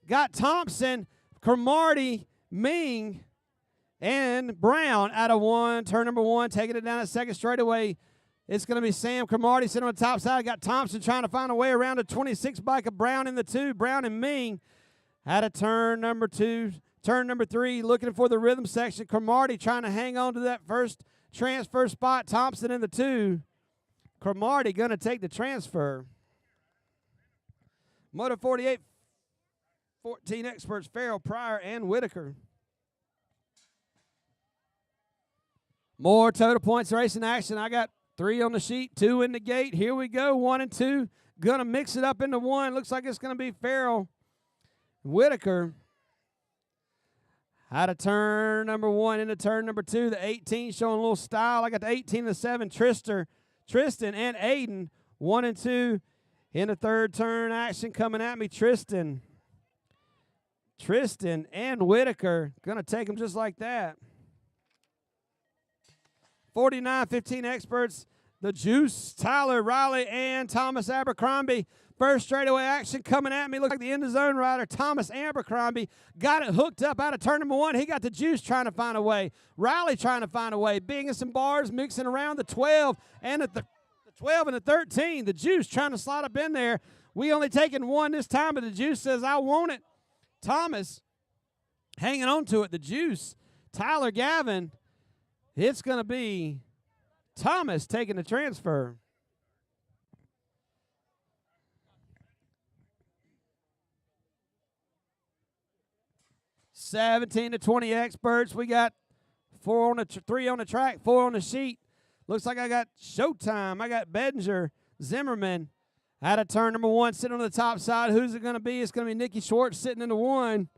Got Thompson, Cromartie, Ming, and Brown out of 1. Turn number 1, taking it down at second straightaway. It's going to be Sam Cromartie sitting on the top side. Got Thompson trying to find a way around the 26 bike of Brown in the 2. Brown and Ming out of turn number 2. Turn number 3, looking for the rhythm section. Cromartie trying to hang on to that first transfer spot. Thompson in the 2. Cromartie going to take the transfer. Moto 48, 14 experts, Farrell, Pryor, and Whitaker. More total points racing action. I got 3 on the sheet, 2 in the gate. Here we go, 1 and 2. Going to mix it up into 1. Looks like it's going to be Farrell, Whitaker. Out of turn number 1 into turn number 2. The 18 showing a little style. I got the 18 and the 7, Tristan and Aiden, 1 and 2 in the third turn action coming at me. Tristan and Whitaker going to take them just like that. 49-15 experts. The Juice, Tyler Riley, and Thomas Abercrombie. First straightaway action coming at me. Looks like the end of zone rider, Thomas Abercrombie, got it hooked up out of turn number 1. He got the Juice trying to find a way. Riley trying to find a way. Bingus and Bars mixing around the 12 and the 12 and the 13. The Juice trying to slide up in there. We only taking 1 this time, but the Juice says, I want it. Thomas hanging on to it. The Juice, Tyler Gavin. It's going to be Thomas taking the transfer. (17-20 experts. We got 4 on the 3 on the track, 4 on the sheet. Looks like I got Showtime. I got Bedinger, Zimmerman out of turn number 1, sitting on the top side. Who's it going to be? It's going to be Nikki Schwartz sitting in the 1.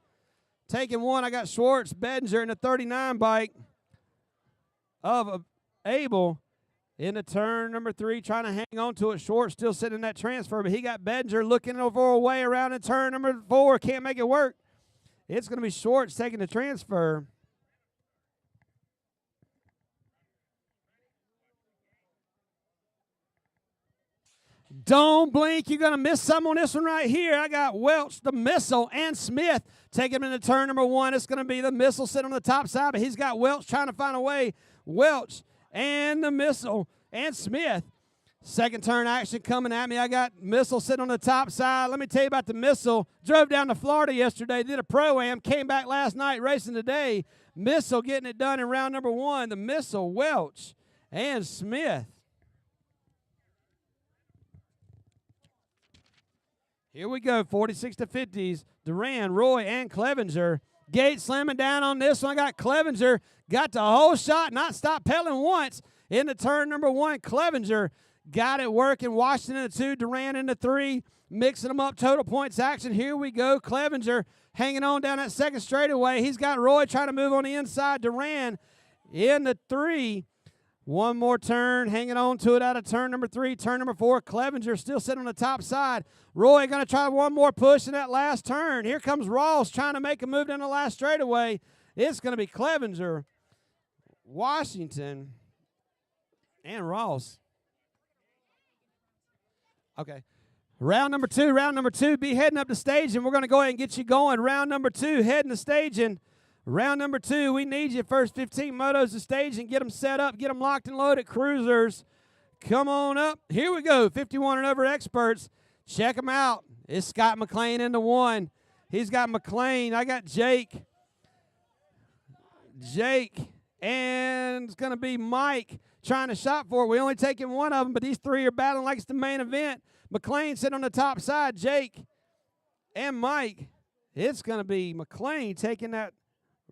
Taking 1, I got Schwartz, Bedinger in the 39 bike of Abel in the turn number 3, trying to hang on to it. Schwartz still sitting in that transfer, but he got Bedinger looking over a way around in turn number 4. Can't make it work. It's going to be Schwartz taking the transfer. Don't blink. You're going to miss some on this one right here. I got Welch, the Missile, and Smith taking him into turn number 1. It's going to be the Missile sitting on the top side, but he's got Welch trying to find a way. Welch and the Missile and Smith. Second turn action coming at me. I got Missile sitting on the top side. Let me tell you about the Missile. Drove down to Florida yesterday, did a Pro-Am, came back last night racing today. Missile getting it done in round number 1. The Missile, Welch, and Smith. Here we go, 46-50s. Duran, Roy, and Clevenger. Gates slamming down on this one. I got Clevenger. Got the whole shot, not stopped pedaling once. Into turn number 1, Clevenger got it working. Washington in the 2, Duran in the 3. Mixing them up, total points action. Here we go. Clevenger hanging on down that second straightaway. He's got Roy trying to move on the inside. Duran in the 3. One more turn, hanging on to it out of turn number 3. Turn number 4, Clevenger still sitting on the top side. Roy going to try one more push in that last turn. Here comes Ross trying to make a move down the last straightaway. It's going to be Clevenger, Washington, and Ross. Okay. Round number 2, be heading up the stage, and we're going to go ahead and get you going. Round number 2, heading to staging. Round number 2, we need you first 15 motos to stage and get them set up, get them locked and loaded. Cruisers, come on up. Here we go, 51 and over experts. Check them out. It's Scott McLean in the 1. He's got McLean. I got Jake, and it's going to be Mike trying to shop for it. We only taking 1 of them, but these 3 are battling like it's the main event. McLean sitting on the top side, Jake and Mike. It's going to be McLean taking that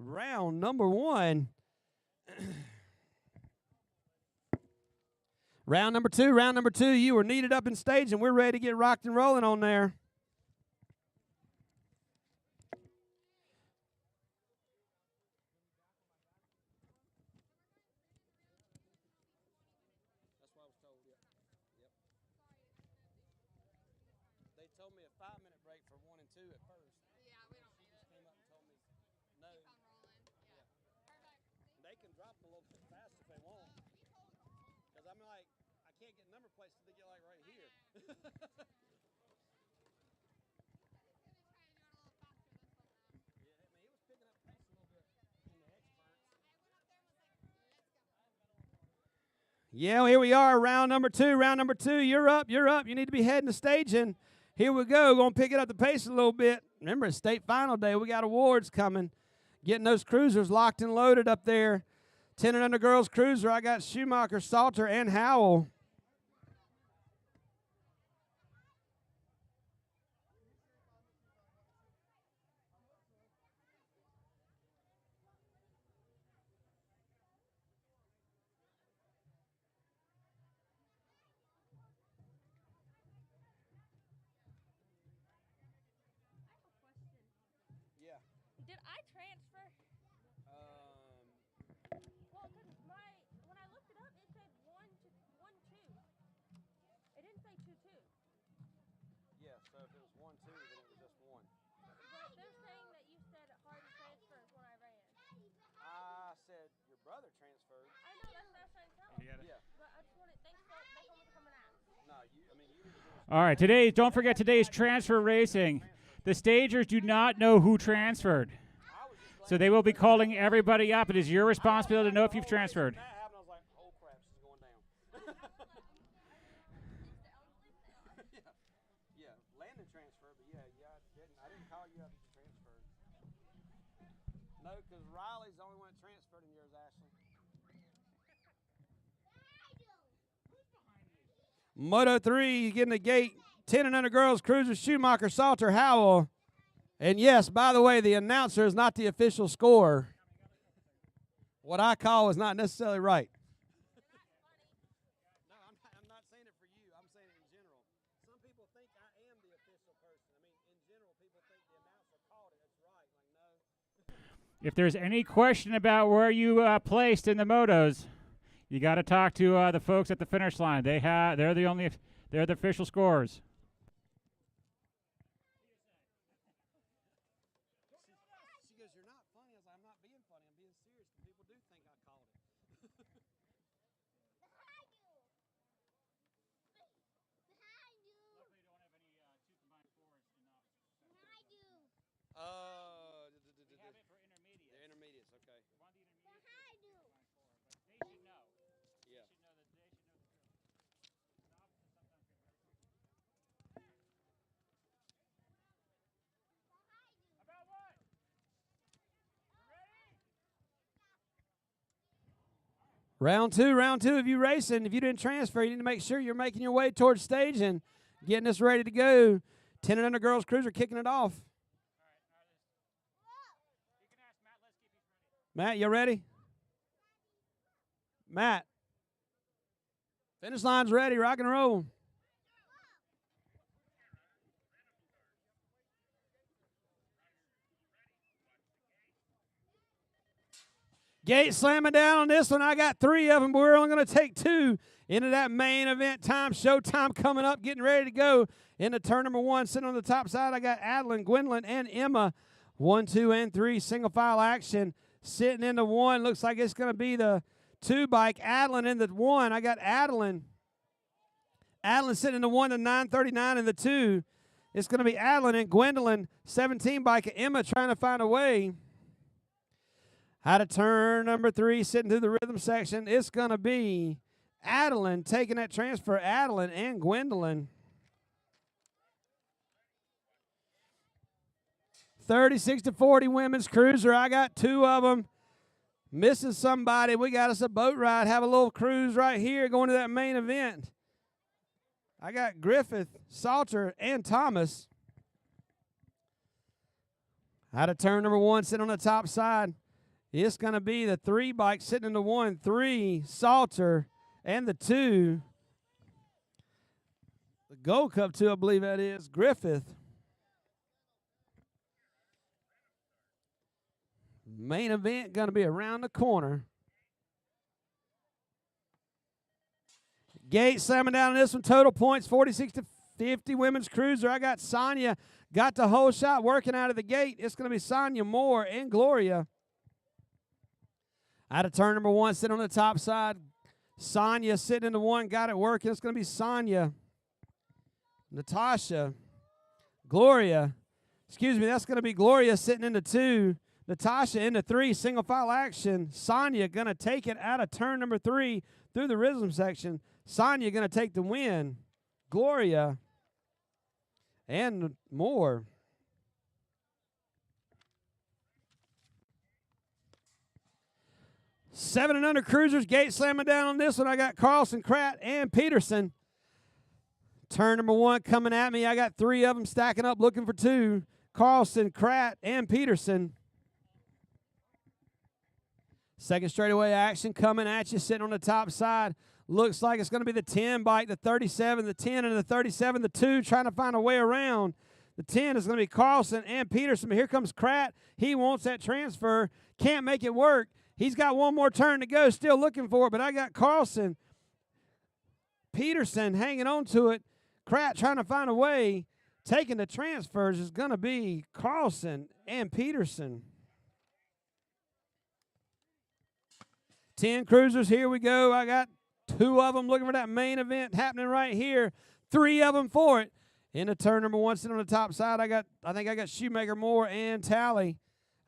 round number 1. Round number 2, you were needed up in stage, and we're ready to get rocked and rolling on there. They told me a 5-minute break for 1 and 2 at first. Yeah, we don't need it. Came up and told me no. Keep on rolling. Yeah. Perfect. They can drop a little bit fast if they want. Because I'm like, I can't get number plates till they get like right here. Yeah, here we are, round number 2. Round number 2, you're up, you're up. You need to be heading to staging. Here we go. Going to pick it up the pace a little bit. Remember, it's state final day. We got awards coming. Getting those cruisers locked and loaded up there. 10 and under girls cruiser, I got Schumacher, Salter, and Howell. Yeah. Did I transfer? Well, because when I looked it up, it said 1-2. It didn't say 2-2. Yeah, so if it was 1-2, then it was just 1. But they're saying that you said Hardy transfers when I ran. I said your brother transferred. I know, that's what I was trying to tell them. Yeah. But I just wanted, thanks for coming out. No, you didn't do it. All right, don't forget today's transfer racing. The stagers do not know who transferred. So they will be calling everybody up. It is your responsibility to know if you've transferred. That happened, I was like, oh crap, she's going down. yeah, Landon transferred, but yeah, I didn't call you up if you transferred. No, because Riley's the only one that transferred in yours, Ashley. Moto 3, getting the gate. 10 and under girls cruiser, Schumacher, Salter, Howell. And yes, by the way, the announcer is not the official score. What I call is not necessarily right. No, I'm not saying it for you. I'm saying it in general. Some people think I am the official person. I mean, in general, people think the announcer called it. It's right. Like, no. If there's any question about where you placed in the motos, you got to talk to the folks at the finish line. They're the official scorers. She goes, "You're not funny." I was like, "I'm not being funny. I'm being serious. People do think I called it." The intermediates, okay. Yeah. Round two of you racing. If you didn't transfer, you need to make sure you're making your way towards staging, getting us ready to go. 10 and under girls cruiser kicking it off. Matt, you ready? Matt. Finish line's ready. Rock and roll. Gate slamming down on this one. I got 3 of them, but we're only going to take 2 into that main event time. Showtime coming up, getting ready to go into turn number 1. Sitting on the top side, I got Adeline, Gwendolyn, and Emma. 1, 2, and 3 single file action. Sitting in the 1, looks like it's going to be the 2 bike. Adeline in the 1. I got Adeline. Adeline sitting in the 1, the 939 in the 2. It's going to be Adeline and Gwendolyn. 17 bike. Emma trying to find a way. Out of turn number 3, sitting through the rhythm section, it's going to be Adeline taking that transfer. Adeline and Gwendolyn. 36-40 women's cruiser. I got 2 of them. Missing somebody. We got us a boat ride. Have a little cruise right here going to that main event. I got Griffith, Salter, and Thomas. Out of turn number 1, sitting on the top side. It's going to be the 3 bike sitting in the 1, 3, Salter, and the 2. The Gold Cup 2, I believe that is, Griffith. Main event going to be around the corner. Gate slamming down on this one. Total points 46 50 women's cruiser. I got Sonia. Got the whole shot working out of the gate. It's going to be Sonia Moore and Gloria. Out of turn number 1, sitting on the top side. Sonia sitting in the 1, got it working. It's going to be Sonia. Natasha. Gloria. Excuse me, that's going to be Gloria sitting in the 2. Natasha in the 3, single file action. Sonia going to take it out of turn number 3 through the rhythm section. Sonia going to take the win. Gloria and more. Seven and under cruisers, gate slamming down on this one. I got Carlson, Kratt, and Peterson. Turn number 1 coming at me. I got 3 of them stacking up looking for 2. Carlson, Kratt, and Peterson. Second straightaway action coming at you, sitting on the top side. Looks like it's going to be the 10 bike, the 37, the 10, and the 37, the 2, trying to find a way around. The 10 is going to be Carlson and Peterson. But here comes Kratt. He wants that transfer. Can't make it work. He's got one more turn to go, still looking for it, but I got Carlson. Peterson hanging on to it. Kratt trying to find a way. Taking the transfers is going to be Carlson and Peterson. 10 cruisers, here we go. I got 2 of them looking for that main event happening right here. 3 of them for it. Into turn number 1, sitting on the top side, I think I got Shoemaker, Moore, and Tally.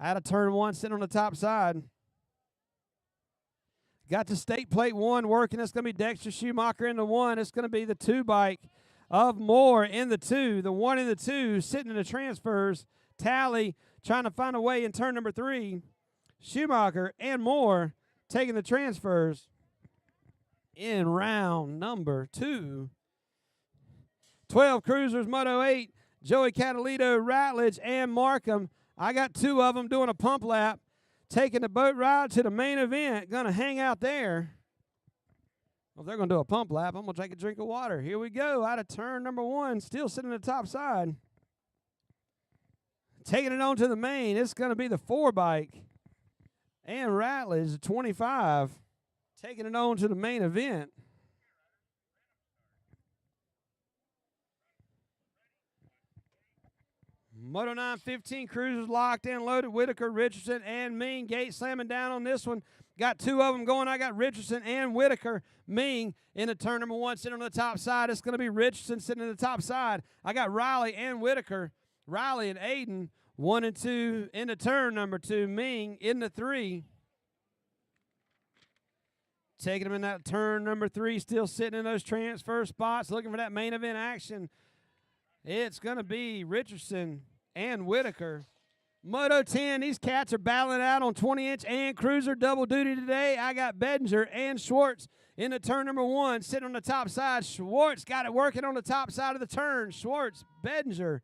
Out of turn 1, sitting on the top side. Got the state plate 1 working. It's going to be Dexter Schumacher in the 1. It's going to be the 2 bike of Moore in the 2. The 1 in the 2 sitting in the transfers. Tally trying to find a way in turn number 3. Schumacher and Moore taking the transfers in round number 2. 12 cruisers, Moto 8, Joey Catalito, Ratledge, and Markham. I got 2 of them doing a pump lap, taking the boat ride to the main event. Going to hang out there. Well, if they're going to do a pump lap, I'm going to take a drink of water. Here we go, out of turn number 1, still sitting on the top side. Taking it on to the main, it's going to be the 4 bike. And Ratledge, 25, taking it on to the main event. Moto 9, 15 cruisers locked in, loaded. Whitaker, Richardson, and Ming. Gate slamming down on this one. Got 2 of them going. I got Richardson and Whitaker. Ming into turn number 1, sitting on the top side. It's going to be Richardson sitting in the top side. I got Riley and Whitaker. Riley and Aiden. 1 and 2 into turn number 2. Ming into 3. Taking them in that turn number 3, still sitting in those transfer spots, looking for that main event action. It's going to be Richardson and Whitaker. Moto 10, these cats are battling out on 20-inch and cruiser double duty today. I got Bedinger and Schwartz into turn number 1, sitting on the top side. Schwartz got it working on the top side of the turn. Schwartz, Bedinger,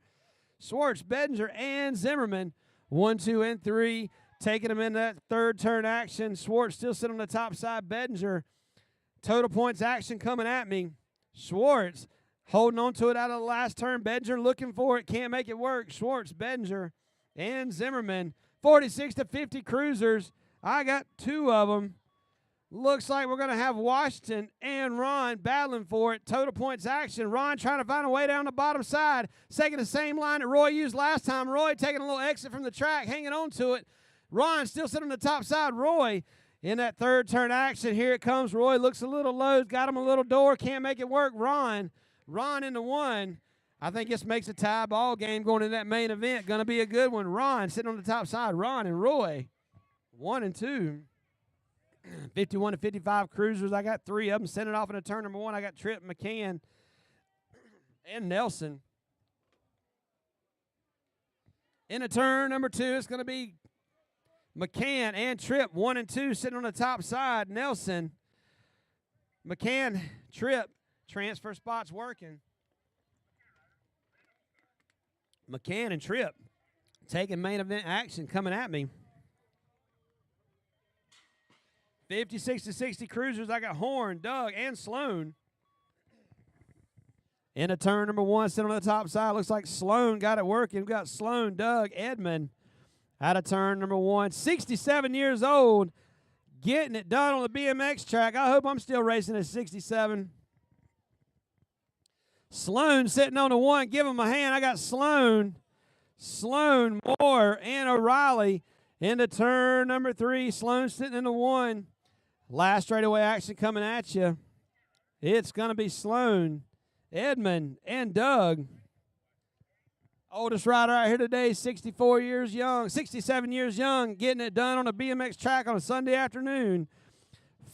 and Zimmerman. 1, 2, and 3. Taking them in that third turn action. Schwartz still sitting on the top side. Bedinger. Total points action coming at me. Schwartz holding on to it out of the last turn. Bedinger looking for it. Can't make it work. Schwartz, Bedinger, and Zimmerman. 46 to 50 cruisers. I got 2 of them. Looks like we're going to have Washington and Ron battling for it. Total points action. Ron trying to find a way down the bottom side. Taking the same line that Roy used last time. Roy taking a little exit from the track, hanging on to it. Ron still sitting on the top side. Roy in that third turn action. Here it comes. Roy looks a little low. Got him a little door. Can't make it work. Ron into 1. I think this makes a tie ball game going into that main event. Going to be a good one. Ron sitting on the top side. Ron and Roy. 1 and 2. 51 to 55 cruisers. I got 3 of them sending off into turn number 1. I got Tripp, McCann, and Nelson. Into turn number 2, it's going to be McCann and Tripp, 1 and 2, sitting on the top side. Nelson, McCann, Tripp, transfer spots working. McCann and Tripp taking main event action coming at me. 56 to 60 cruisers. I got Horn, Doug, and Sloan. Into turn number 1, sitting on the top side. Looks like Sloan got it working. We've got Sloan, Doug, Edmund. Out of turn number 1. 67 years old. Getting it done on the BMX track. I hope I'm still racing at 67. Sloan sitting on the 1. Give him a hand. I got Sloan, Moore, and O'Reilly into turn number 3. Sloan sitting in the 1. Last straightaway action coming at you. It's going to be Sloan, Edmund, and Doug. Oldest rider out here today, 67 years young, getting it done on a BMX track on a Sunday afternoon.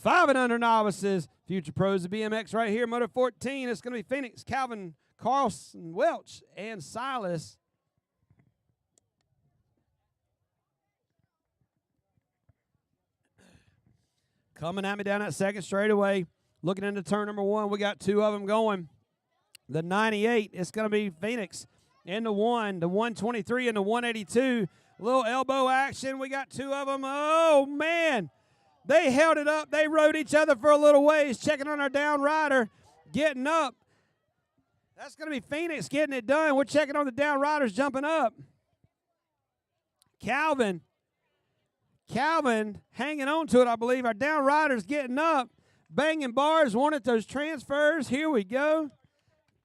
5 and under novices, future pros of BMX right here. Moto 14, it's going to be Phoenix, Calvin, Carlson, Welch, and Silas. Coming at me down that second straightaway, looking into turn number 1, we got 2 of them going. The 98, it's going to be Phoenix in the 1, the 123 and the 182. Little elbow action. We got 2 of them. Oh, man. They held it up. They rode each other for a little ways, checking on our down rider, getting up. That's going to be Phoenix getting it done. We're checking on the down riders jumping up. Calvin hanging on to it, I believe. Our down riders getting up, banging bars, wanted those transfers. Here we go.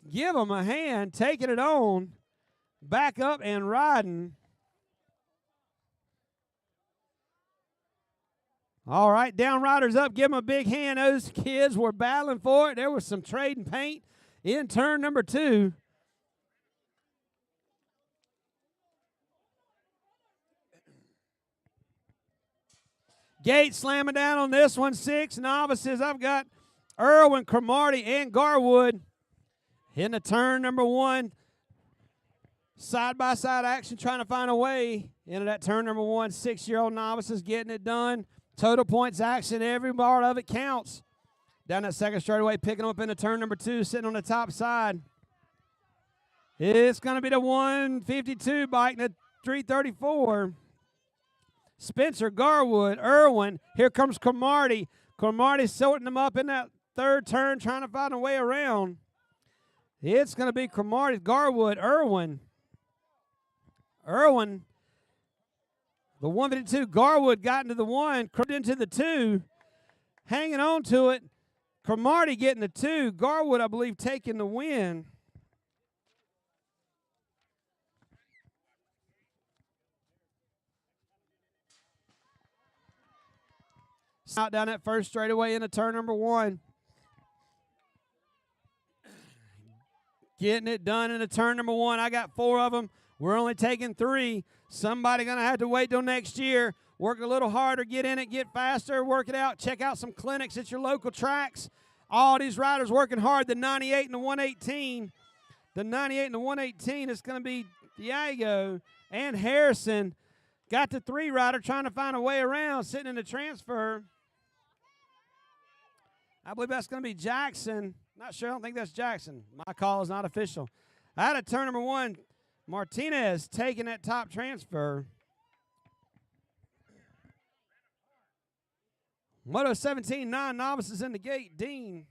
Give them a hand, taking it on. Back up and riding. All right, down riders up. Give them a big hand. Those kids were battling for it. There was some trading paint in turn number 2. Gate slamming down on this one. 6 novices. I've got Irwin, Cromartie, and Garwood in the turn number 1. Side-by-side action, trying to find a way into that turn number 1. 6-year-old novices getting it done. Total points action, every part of it counts. Down that second straightaway, picking them up into turn number 2, sitting on the top side. It's going to be the 152 bike and the 334. Spencer, Garwood, Irwin. Here comes Cromartie. Cromartie sorting them up in that third turn, trying to find a way around. It's going to be Cromartie, Garwood, Irwin, the 152. Garwood got into the 1, crept into the 2, hanging on to it. Cromartie getting the 2. Garwood, I believe, taking the win. Out down that first straightaway into turn number 1. Getting it done into turn number 1. I got 4 of them. We're only taking 3. Somebody going to have to wait till next year. Work a little harder, get in it, get faster, work it out. Check out some clinics at your local tracks. All these riders working hard. The 98 and the 118. The 98 and the 118 is going to be Diego and Harrison. Got the 3 rider trying to find a way around, sitting in the transfer. I believe that's going to be Jackson. Not sure. I don't think that's Jackson. My call is not official. Out of turn number 1, Martinez taking that top transfer. Moto 17, 9 novices in the gate. Dean.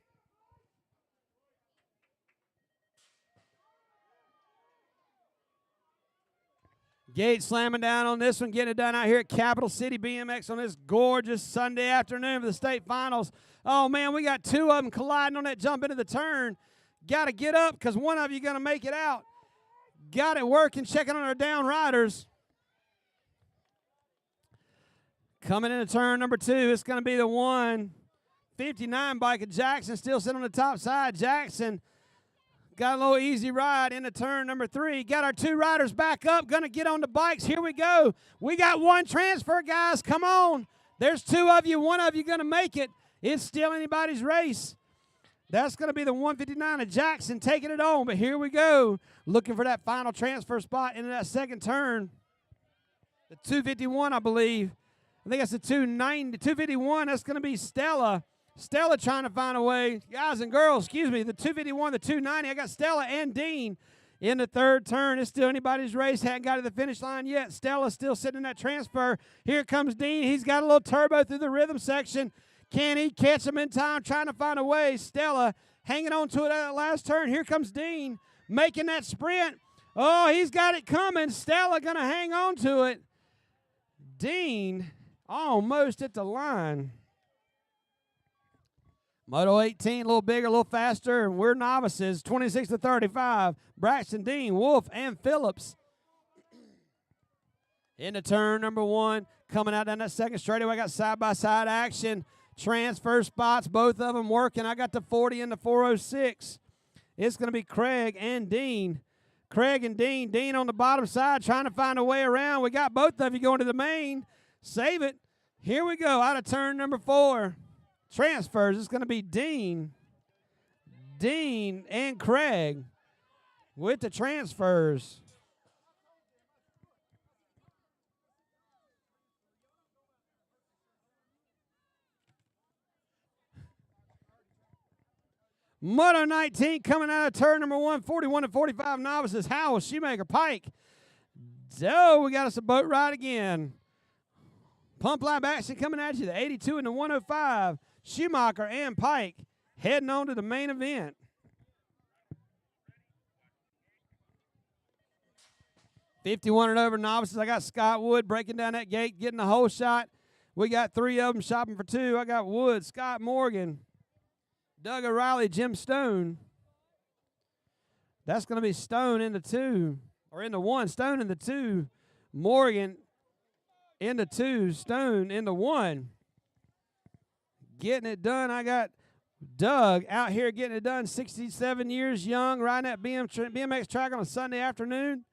Gate slamming down on this one, getting it done out here at Capital City BMX on this gorgeous Sunday afternoon for the state finals. Oh, man, we got 2 of them colliding on that jump into the turn. Got to get up because one of you going to make it out. Got it working, checking on our down riders. Coming into turn number 2, it's going to be the 159 bike of Jackson, still sitting on the top side. Jackson got a little easy ride into turn number 3. Got our 2 riders back up, going to get on the bikes. Here we go. We got 1 transfer, guys. Come on. There's 2 of you. 1 of you going to make it. It's still anybody's race. That's going to be the 159 of Jackson taking it on. But here we go. Looking for that final transfer spot into that second turn. The 251, I believe. I think that's the 290. 251, that's going to be Stella. Stella trying to find a way. Guys and girls, excuse me, the 251, the 290. I got Stella and Dean in the third turn. It's still anybody's race. Hadn't got to the finish line yet. Stella's still sitting in that transfer. Here comes Dean. He's got a little turbo through the rhythm section. Can he catch him in time? Trying to find a way. Stella hanging on to it at that last turn. Here comes Dean making that sprint. Oh, he's got it coming. Stella going to hang on to it. Dean almost at the line. Moto 18, a little bigger, a little faster, and we're novices, 26 to 35. Braxton, Dean, Wolf, and Phillips. Into turn number 1, coming out down that second straightaway. I got side-by-side action. Transfer spots, both of them working. I got the 40 and the 406. It's going to be Craig and Dean. Craig and Dean. Dean on the bottom side trying to find a way around. We got both of you going to the main. Save it. Here we go, out of turn number 4. Transfers, it's going to be Dean and Craig with the transfers. Moto 19 coming out of turn number 1, 41 to 45 novices. Howell, Shoemaker, Pike. So we got us a boat ride again. Pump lap action coming at you, the 82 and the 105. Schumacher and Pike heading on to the main event. $51 and over novices. I got Scott Wood breaking down that gate, getting the whole shot. We got 3 of them shopping for 2. I got Wood, Scott Morgan, Doug O'Reilly, Jim Stone. That's going to be Stone in the 2, or in the 1. Stone in the 2. Morgan in the 2. Stone in the 1. Getting it done. I got Doug out here getting it done, 67 years young, riding that BMX track on a Sunday afternoon.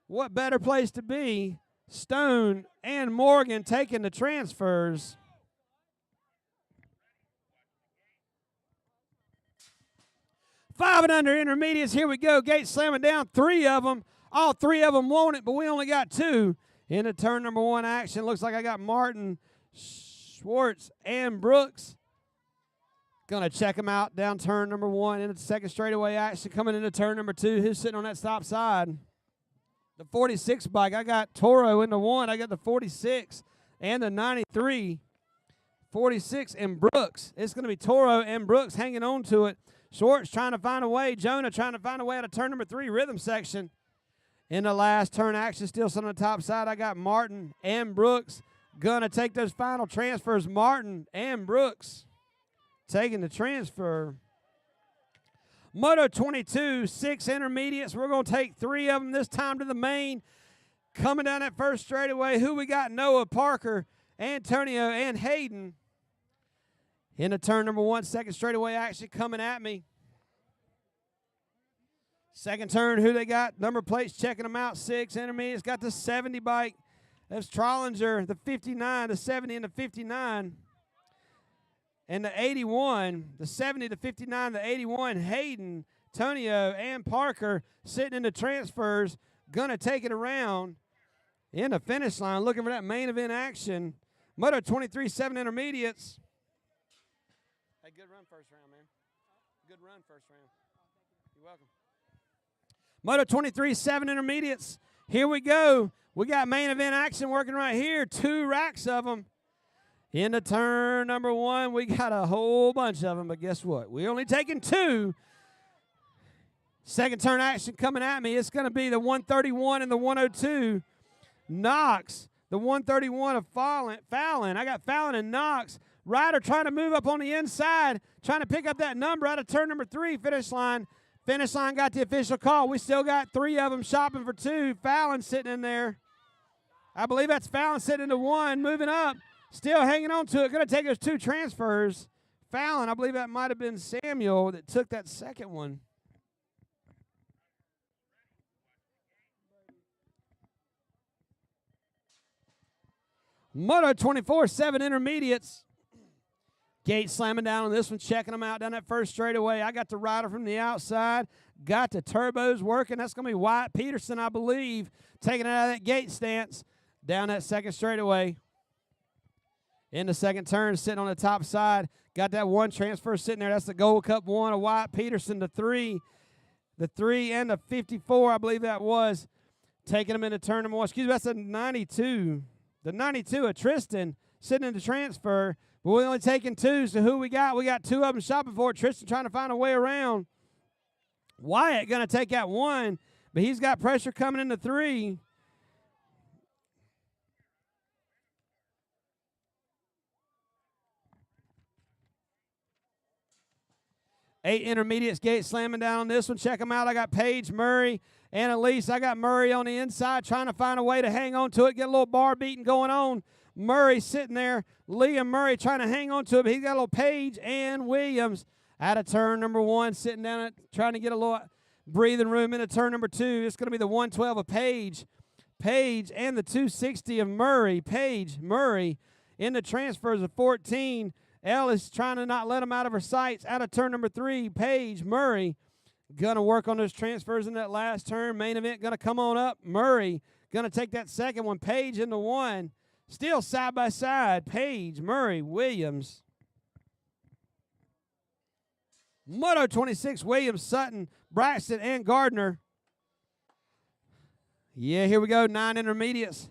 What better place to be? Stone and Morgan taking the transfers. Five and under intermediates. Here we go. Gate slamming down. 3 of them. All 3 of them want it, but we only got 2. Into turn number 1 action. Looks like I got Martin, Schwartz, and Brooks. Going to check them out down turn number 1 into the second straightaway action. Coming into turn number 2. Who's sitting on that stop side? The 46 bike. I got Toro in the 1. I got the 46 and the 93. 46 and Brooks. It's going to be Toro and Brooks hanging on to it. Schwartz trying to find a way. Jonah trying to find a way out of turn number 3, rhythm section. In the last turn action, still sitting on the top side, I got Martin and Brooks. Gonna take those final transfers. Martin and Brooks taking the transfer. Moto 22, 6 intermediates. We're going to take 3 of them this time to the main. Coming down that first straightaway, who we got? Noah, Parker, Antonio, and Hayden. Into turn number 1, second straightaway action coming at me. Second turn, who they got? Number plates, checking them out. 6 intermediates. Got the 70 bike. That's Trollinger, the 59, the 70, and the 59. And the 81, the 70, the 59, the 81, Hayden, Antonio, and Parker sitting in the transfers. Gonna take it around in the finish line, looking for that main event action. Moto 23, 7 intermediates. Hey, good run first round, man. Good run first round. You're welcome. Moto 23, 7 intermediates. Here we go. We got main event action working right here. 2 racks of them. Into turn number 1, we got a whole bunch of them, but guess what? We're only taking 2. Second turn action coming at me. It's going to be the 131 and the 102. Knox, the 131 of Fallon. I got Fallon and Knox. Ryder trying to move up on the inside, trying to pick up that number out of turn number 3, finish line. Finish line got the official call. We still got 3 of them shopping for 2. Fallon sitting in there. I believe that's Fallon sitting into 1, moving up. Still hanging on to it. Going to take those 2 transfers. Fallon, I believe that might have been Samuel that took that second one. Moto 24, 7 intermediates. Gate slamming down on this one, checking them out down that first straightaway. I got the rider from the outside. Got the turbos working. That's going to be Wyatt Peterson, I believe, taking it out of that gate stance down that second straightaway. In the second turn, sitting on the top side. Got that 1 transfer sitting there. That's the Gold Cup 1 of Wyatt Peterson, the 3. The 3 and the 54, I believe that was. Taking them into turn number 1. Excuse me, that's a 92. The 92 of Tristan sitting in the transfer. But we're only taking 2, so who we got? We got 2 of them shopping for it. Tristan trying to find a way around. Wyatt going to take that 1, but he's got pressure coming into 3. 8 intermediates, gate slamming down on this one. Check them out. I got Paige, Murray, and Elise. I got Murray on the inside trying to find a way to hang on to it, get a little bar beating going on. Murray sitting there. Liam Murray trying to hang on to it, but he's got a little Paige and Williams out of turn number 1, sitting down it, trying to get a little breathing room into turn number 2. It's going to be the 112 of Paige. Paige and the 260 of Murray. Paige, Murray in the transfers of 14. Ellis trying to not let him out of her sights. Out of turn number 3, Paige, Murray. Going to work on those transfers in that last turn. Main event going to come on up. Murray going to take that second one. Paige in the 1. Still side by side. Paige, Murray, Williams. Moto 26, Williams, Sutton, Braxton, and Gardner. Yeah, here we go. 9 intermediates.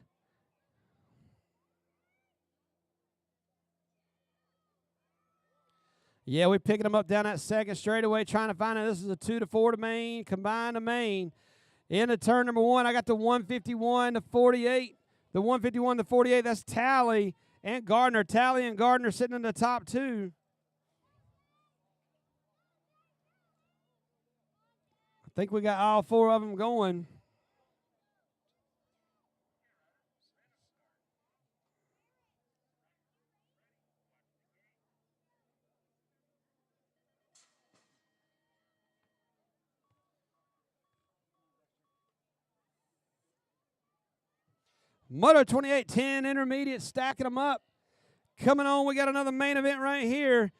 Yeah, we're picking them up down that second straightaway, trying to find out. This is a 2 to 4 to main, combined to main. Into turn number 1, I got the 151 to 48. The 151 to 48, that's Tally and Gardner. Tally and Gardner sitting in the top 2. I think we got all 4 of them going. Moto 28, 10 intermediates, stacking them up. Coming on, we got another main event right here.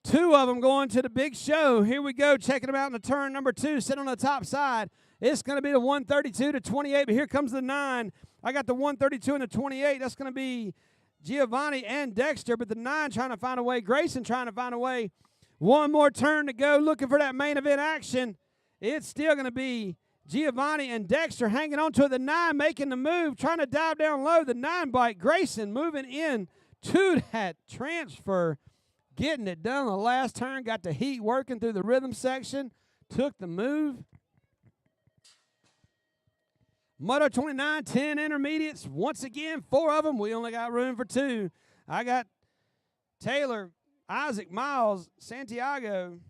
2 of them going to the big show. Here we go, checking them out in the turn number 2, sitting on the top side. It's going to be the 132 to 28, but here comes the 9. I got the 132 and the 28. That's going to be Giovanni and Dexter, but the 9 trying to find a way. Grayson trying to find a way. One more turn to go, looking for that main event action. It's still going to be Giovanni and Dexter hanging on to it. The 9 making the move, trying to dive down low. The 9 bike, Grayson moving in to that transfer, getting it done on the last turn. Got the heat working through the rhythm section. Took the move. Moto 29, 10 intermediates. Once again, 4 of them. We only got room for 2. I got Taylor, Isaac, Miles, Santiago.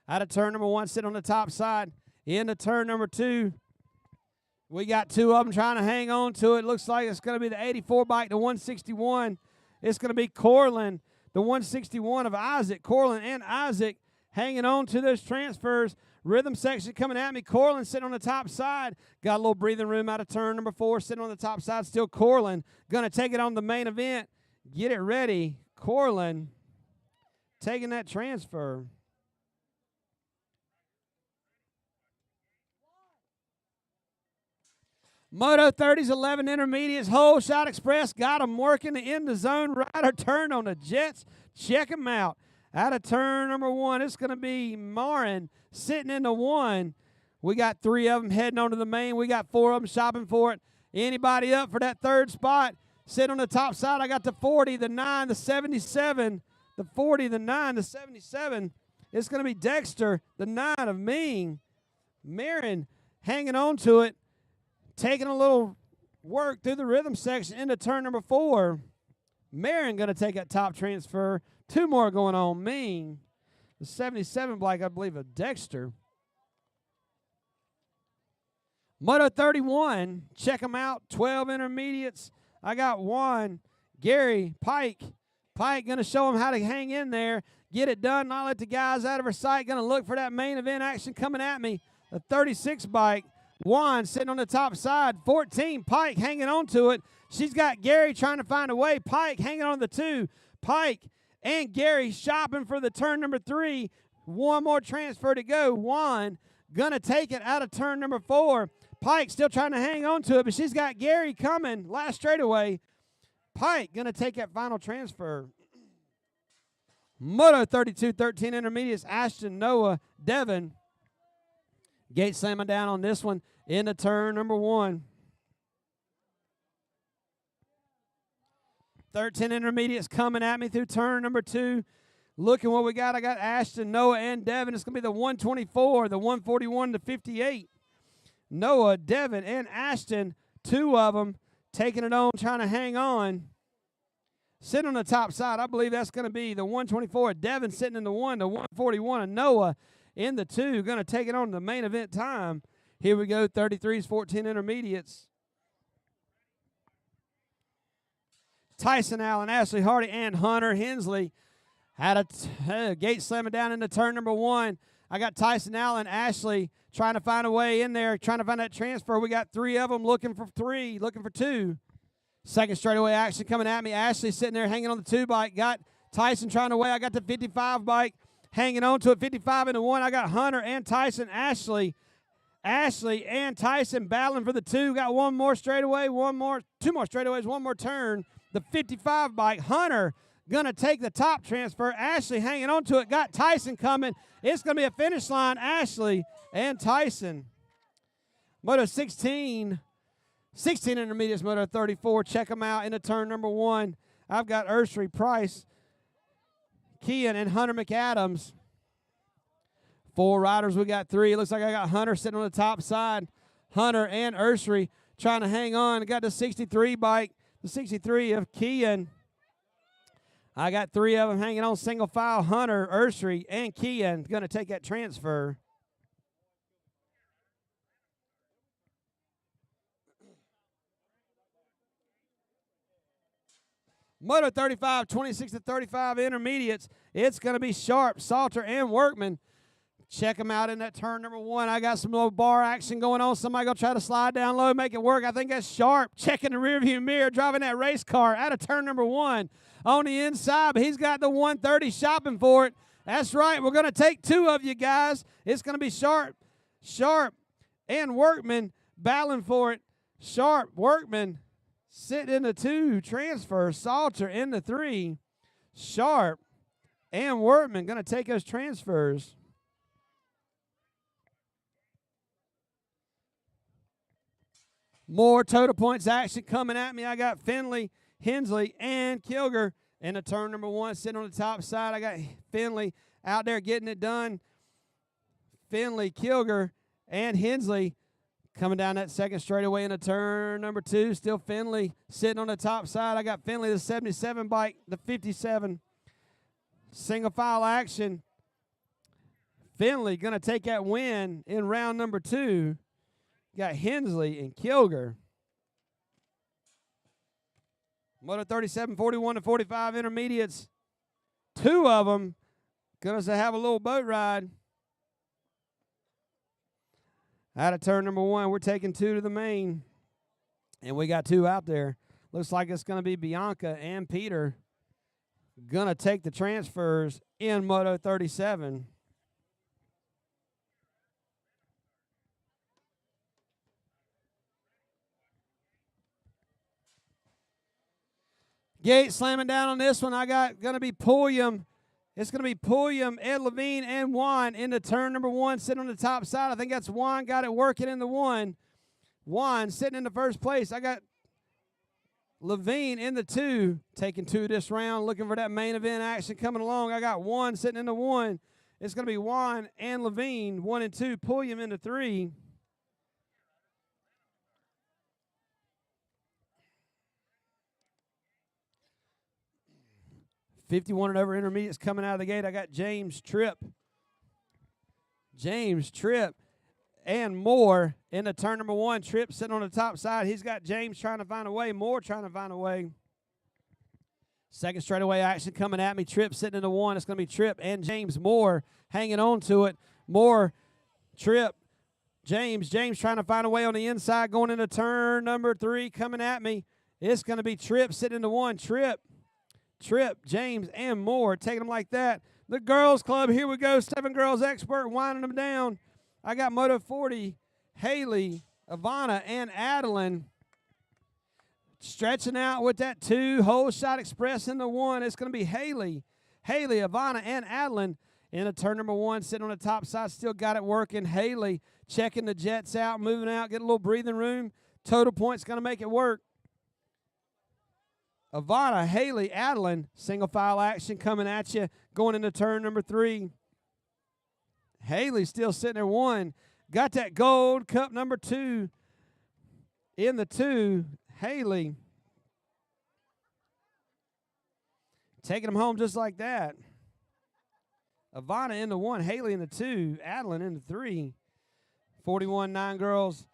Out of turn number 1, sitting on the top side. Into turn number 2. We got 2 of them trying to hang on to it. Looks like it's going to be the 84 bike, the 161. It's going to be Corlin, the 161 of Isaac. Corlin and Isaac hanging on to those transfers. Rhythm section coming at me. Corlin sitting on the top side. Got a little breathing room out of turn number 4. Sitting on the top side. Still Corlin. Going to take it on the main event. Get it ready. Corlin taking that transfer. Moto 30s, 11 intermediates, Whole Shot Express, got them working in the zone. Rider turn on the Jets. Check them out. Out of turn number 1, it's going to be Marin sitting in the 1. We got 3 of them heading on to the main. We got 4 of them shopping for it. Anybody up for that 3rd spot? Sit on the top side. I got the 40, the 9, the 77. The 40, the 9, the 77. It's going to be Dexter, the 9 of Ming. Marin hanging on to it. Taking a little work through the rhythm section into turn number 4. Marin going to take that top transfer. 2 more going on. Ming. The 77 bike, I believe, of Dexter. Moto 31. Check them out. 12 intermediates. I got 1. Gary Pike. Pike going to show him how to hang in there. Get it done. Not let the guys out of her sight. Going to look for that main event action coming at me. The 36 bike. 1 sitting on the top side. 14, Pike hanging on to it. She's got Gary trying to find a way. Pike hanging on the 2. Pike and Gary shopping for the turn number 3. 1 more transfer to go. 1 going to take it out of turn number 4. Pike still trying to hang on to it, but she's got Gary coming. Last straightaway. Pike going to take that final transfer. Moto 32, 13 intermediates. Ashton, Noah, Devin. Gate slamming down on this one into turn number 1. 13 intermediates coming at me through turn number 2. Looking what we got. I got Ashton, Noah, and Devin. It's going to be the 124, the 141 to 58. Noah, Devin, and Ashton, 2 of them taking it on, trying to hang on. sitting on the top side. I believe that's going to be the 124 of Devin sitting in the 1, the 141 of Noah in the 2. Going to take it on the main event time. Here we go, 33s, 14 intermediates. Tyson Allen, Ashley Hardy, and Hunter Hensley had a gate slamming down into turn number 1. I got Tyson Allen, Ashley trying to find a way in there, trying to find that transfer. We got 3 of them looking for 2. Second straightaway action coming at me. Ashley sitting there hanging on the 2 bike. Got Tyson trying to weigh. I got the 55 bike hanging on to it. 55 into 1. I got Hunter and Tyson. Ashley and Tyson battling for the 2. Got one more straightaway, 2 more straightaways, 1 more turn. The 55 bike. Hunter going to take the top transfer. Ashley hanging on to it. Got Tyson coming. It's going to be a finish line. Ashley and Tyson. Moto 16 intermediates, Moto 34. Check them out into turn number 1. I've got Ursary, Price, Kean, and Hunter McAdams. 4 riders, we got 3. It looks like I got Hunter sitting on the top side. Hunter and Ursary trying to hang on. I got the 63 bike, the 63 of Kean. I got 3 of them hanging on single file. Hunter, Ursary, and Kean going to take that transfer. Moto 35, 26 to 35 intermediates. It's going to be Sharp, Salter, and Workman. Check them out in that turn number 1. I got some little bar action going on. Somebody going to try to slide down low, make it work. I think that's Sharp checking the rearview mirror, driving that race car out of turn number 1 on the inside. But he's got the 130 shopping for it. That's right. We're going to take 2 of you guys. It's going to be Sharp, and Workman battling for it. Sharp, Workman sitting in the 2, transfer. Salter in the 3. Sharp and Workman going to take those transfers. More total points action coming at me. I got Finley, Hensley, and Kilger in the turn number 1 sitting on the top side. I got Finley out there getting it done. Finley, Kilger, and Hensley coming down that second straightaway in the turn number 2. Still Finley sitting on the top side. I got Finley, the 77 bike, the 57. Single file action. Finley going to take that win in round number 2. Got Hensley and Kilger. Moto 37, 41 to 45 intermediates. 2 of them going to have a little boat ride. Out of turn number 1, we're taking 2 to the main. And we got 2 out there. Looks like it's going to be Bianca and Peter going to take the transfers in Moto 37. Gate slamming down on this one. I got going to be Pulliam. It's going to be Pulliam, Ed Levine, and Juan into turn number 1, sitting on the top side. I think that's Juan got it working in the 1. Juan sitting in the first place. I got Levine in the 2, taking 2 this round, looking for that main event action coming along. I got Juan sitting in the 1. It's going to be Juan and Levine, 1 and 2. Pulliam in the 3. $51 and over intermediates coming out of the gate. I got James Tripp, and Moore in the turn number 1. Tripp sitting on the top side. He's got James trying to find a way. Moore trying to find a way. Second straightaway action coming at me. Tripp sitting in the 1. It's going to be Tripp and James. Moore hanging on to it. Moore, Tripp, James trying to find a way on the inside going into turn number 3 coming at me. It's going to be Tripp sitting in the 1. Tripp, James, and Moore taking them like that. The girls club, here we go. 7 girls expert winding them down. I got Moto 40, Haley, Ivana, and Adeline stretching out with that 2. Whole shot express in the 1. It's going to be Haley, Ivana, and Adeline in a turn number 1, sitting on the top side. Still got it working. Haley checking the jets out, moving out, getting a little breathing room. Total points going to make it work. Ivana, Haley, Adeline, single file action coming at you, going into turn number 3. Haley still sitting there 1. Got that gold cup number 2 in the 2. Haley. taking them home just like that. Ivana in the 1, Haley in the 2, Adeline in the 3. 41-9 girls.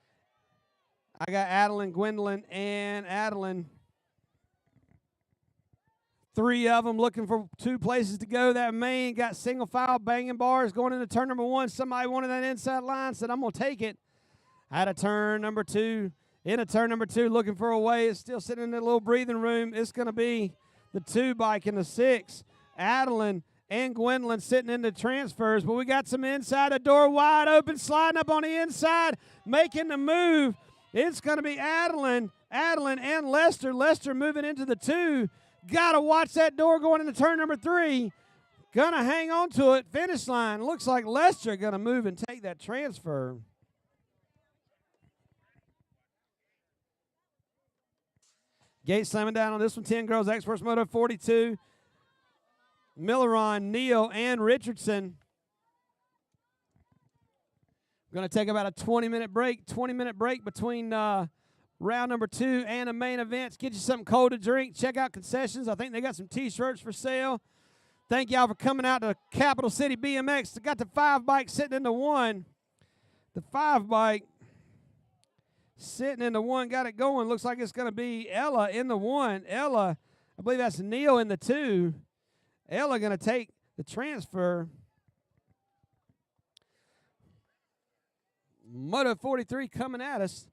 I got Adeline, Gwendolyn, and Adeline. 3 of them looking for 2 places to go. That main got single file banging bars going into turn number 1. Somebody wanted that inside line, said, I'm going to take it. Out of turn number 2. Into turn number 2, looking for a way. It's still sitting in that little breathing room. It's going to be the 2 bike in the 6. Adeline and Gwendolyn sitting in the transfers. But we got some inside, the door wide open, sliding up on the inside, making the move. It's going to be Adeline, and Lester. Lester moving into the 2. Got to watch that door going into turn number 3. Going to hang on to it. Finish line. Looks like Lester going to move and take that transfer. Gate slamming down on this one. 10 girls, Experts Moto 42. Milleron, Neal, and Richardson. Going to take about a 20-minute break. 20-minute break between round number 2 and the main events. Get you something cold to drink. Check out concessions. I think they got some T-shirts for sale. Thank y'all for coming out to Capital City BMX. They got the 5 bike sitting in the 1. The 5 bike sitting in the 1. Got it going. Looks like it's going to be Ella in the 1. Ella, I believe that's Neal in the 2. Ella going to take the transfer. Moto 43 coming at us.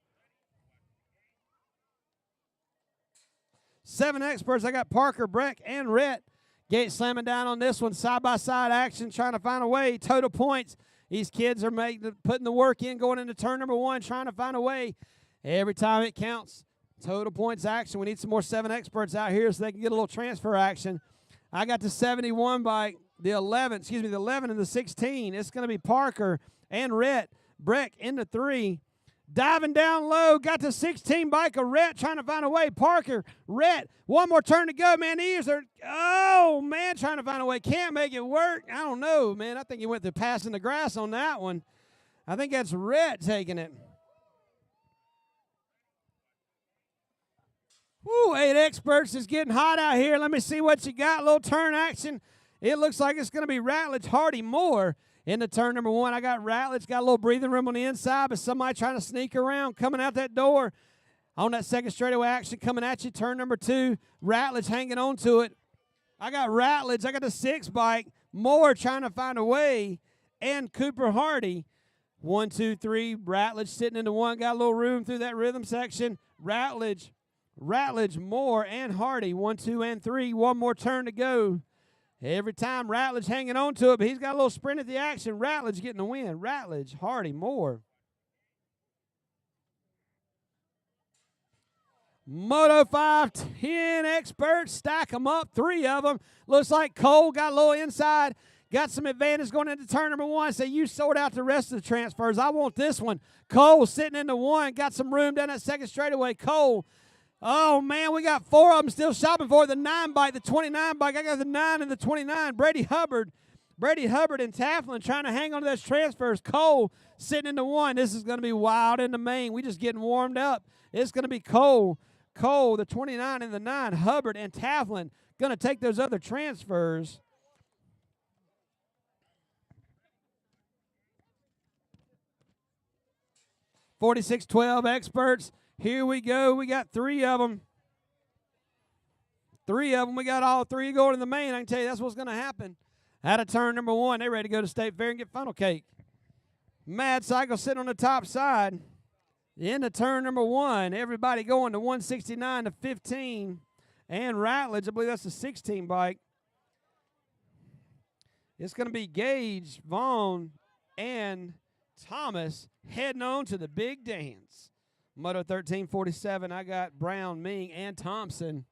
7 experts. I got Parker, Breck, and Rhett. Gate slamming down on this one. Side-by-side action, trying to find a way. Total points. These kids are putting the work in, going into turn number 1, trying to find a way. Every time it counts. Total points action. We need some more 7 experts out here so they can get a little transfer action. I got the 71 bike, the 11 and the 16. It's going to be Parker and Rhett. Breck in the 3. Diving down low, got the 16 bike of Rhett trying to find a way. Parker, Rhett, one more turn to go, man. These are, oh, man, trying to find a way. Can't make it work. I don't know, man. I think he went to passing the grass on that one. I think that's Rhett taking it. Woo, 8 experts is getting hot out here. Let me see what you got. A little turn action. It looks like it's going to be Ratledge, Hardy, Moore. Into turn number 1, I got Ratledge, got a little breathing room on the inside, but somebody trying to sneak around, coming out that door. On that second straightaway action coming at you, turn number 2, Ratledge hanging on to it. I got Ratledge, I got the 6 bike, Moore trying to find a way, and Cooper Hardy. 1, 2, 3, Ratledge sitting in the 1, got a little room through that rhythm section. Ratledge, Moore, and Hardy, 1, 2, and 3. One more turn to go. Every time Ratledge hanging on to it, but he's got a little sprint at the action. Ratledge getting the win. Ratledge, Hardy, Moore. Moto 5, 10 experts. Stack them up, 3 of them. Looks like Cole got a little inside. Got some advantage going into turn number 1. So you sort out the rest of the transfers. I want this one. Cole sitting in the 1. Got some room down that second straightaway. Cole. Oh, man, we got 4 of them still shopping for the 9 bike, the 29 bike. I got the 9 and the 29. Brady Hubbard and Taflin trying to hang on to those transfers. Cole sitting in the 1. This is going to be wild in the main. We just getting warmed up. It's going to be Cole, the 29 and the 9. Hubbard and Taflin going to take those other transfers. .46-12 experts. Here we go. We got 3 of them. 3 of them. We got all 3 going in the main. I can tell you that's what's going to happen. Out of turn number 1, they're ready to go to State Fair and get funnel cake. Mad Cycle sitting on the top side. Into turn number 1. Everybody going to 169 to 15. And Ratledge, I believe that's the 16 bike. It's going to be Gage, Vaughn, and Thomas heading on to the big dance. Moto 1347, I got Brown, Ming, and Thompson.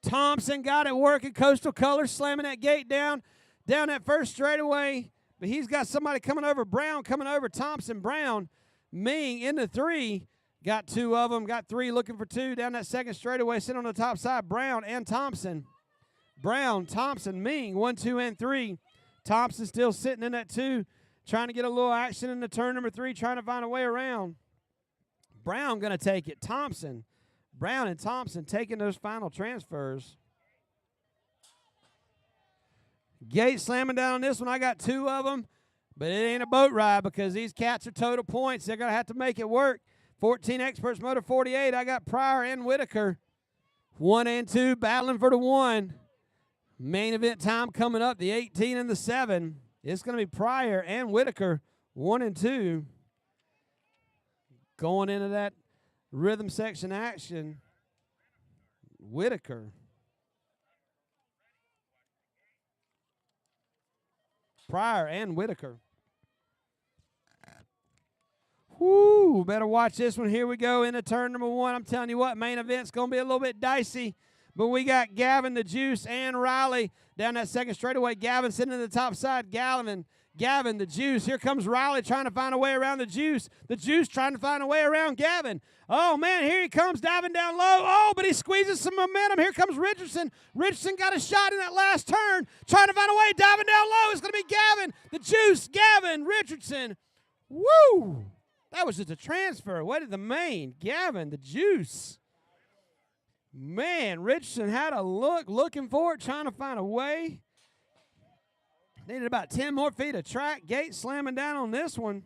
Thompson got it working. Coastal Colors slamming that gate down that first straightaway. But he's got somebody coming over. Brown coming over. Thompson, Brown, Ming into 3. Got 2 of them. Got 3 looking for 2 down that second straightaway. Sitting on the top side, Brown and Thompson. Brown, Thompson, Ming, 1, 2, and 3. Thompson still sitting in that 2, trying to get a little action in the turn number 3, trying to find a way around. Brown going to take it. Brown and Thompson taking those final transfers. Gate slamming down on this one. I got 2 of them, but it ain't a boat ride because these cats are total points. They're going to have to make it work. 14 Experts Motor 48. I got Pryor and Whitaker. 1 and 2 battling for the 1. Main event time coming up, the 18 and the 7. It's going to be Pryor and Whitaker, 1 and 2. Going into that rhythm section action, Whitaker. Pryor and Whitaker. Whoo, better watch this one. Here we go into turn number 1. I'm telling you what, main event's going to be a little bit dicey. But we got Gavin, the Juice, and Riley down that second straightaway. Gavin sitting in the top side. Gavin, the Juice. Here comes Riley trying to find a way around the Juice. The Juice trying to find a way around Gavin. Oh, man, here he comes diving down low. Oh, but he squeezes some momentum. Here comes Richardson. Richardson got a shot in that last turn. Trying to find a way, diving down low. It's going to be Gavin, the Juice, Gavin, Richardson. Woo! That was just a transfer. What did the main? Gavin, the Juice. Man, Richardson had a looking for it, trying to find a way. Needed about 10 more feet of track. Gate slamming down on this one.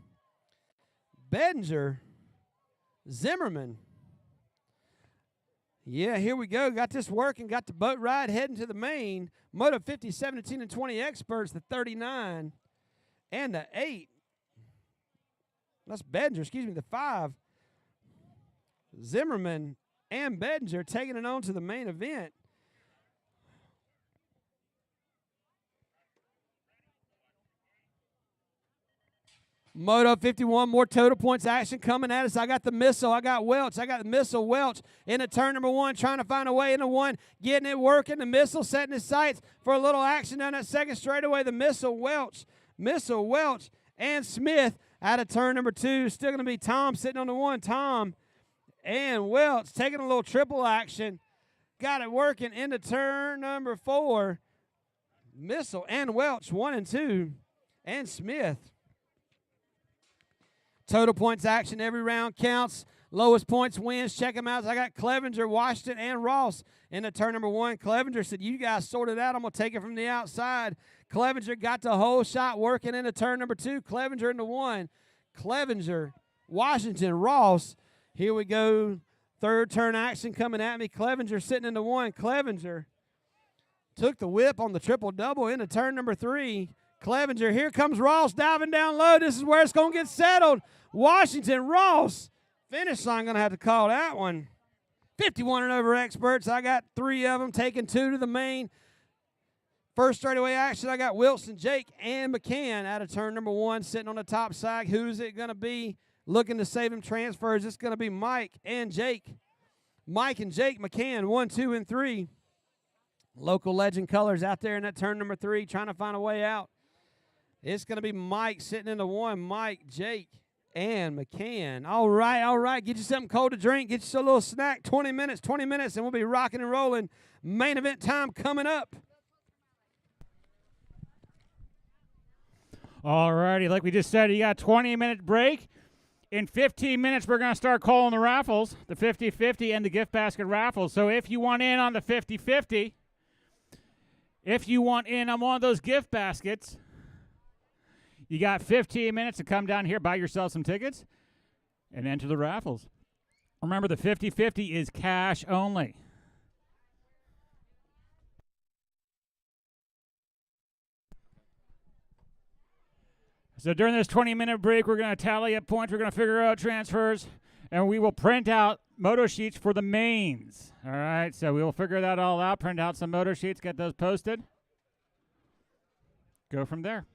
Bedinger. Zimmerman. Yeah, here we go. Got this working. Got the boat ride heading to the main. Moto 50, 17, and 20 Experts, the 39. And the 8. That's Bedinger, excuse me, the 5. Zimmerman and Bedinger taking it on to the main event. Moto 51, more total points action coming at us. I got the Missile. I got Welch. I got the Missile Welch into turn number 1, trying to find a way into 1, getting it working. The Missile setting his sights for a little action down that second straightaway. The Missile Welch, and Smith out of turn number 2. Still going to be Tom sitting on the 1. Tom and Welch taking a little triple action. Got it working into turn number 4. Missile and Welch, 1 and 2. And Smith. Total points action, every round counts. Lowest points wins. Check them out. I got Clevenger, Washington, and Ross into turn number 1. Clevenger said, you guys sort it out. I'm going to take it from the outside. Clevenger got the whole shot working into turn number 2. Clevenger into 1. Clevenger, Washington, Ross. Here we go. Third turn action coming at me. Clevenger sitting into 1. Clevenger took the whip on the triple-double into turn number 3. Clevenger, here comes Ross diving down low. This is where it's going to get settled. Washington, Ross. Finish line going to have to call that one. 51 and over Experts. I got 3 of them, taking 2 to the main. First straightaway action, I got Wilson, Jake, and McCann out of turn number 1, sitting on the top side. Who's it going to be? Looking to save him transfers. It's going to be Mike and Jake. Mike and Jake McCann, 1, 2, and 3. Local legend colors out there in that turn number 3, trying to find a way out. It's going to be Mike sitting in the 1. Mike, Jake, and McCann. All right. Get you something cold to drink. Get you a little snack. 20 minutes, and we'll be rocking and rolling. Main event time coming up. All righty, like we just said, you got a 20-minute break. In 15 minutes, we're going to start calling the raffles, the 50-50 and the gift basket raffles. So if you want in on the 50-50, if you want in on one of those gift baskets, you got 15 minutes to come down here, buy yourself some tickets, and enter the raffles. Remember, the 50-50 is cash only. So during this 20-minute break, we're going to tally up points. We're going to figure out transfers, and we will print out moto sheets for the mains. All right, so we will figure that all out, print out some moto sheets, get those posted. Go from there.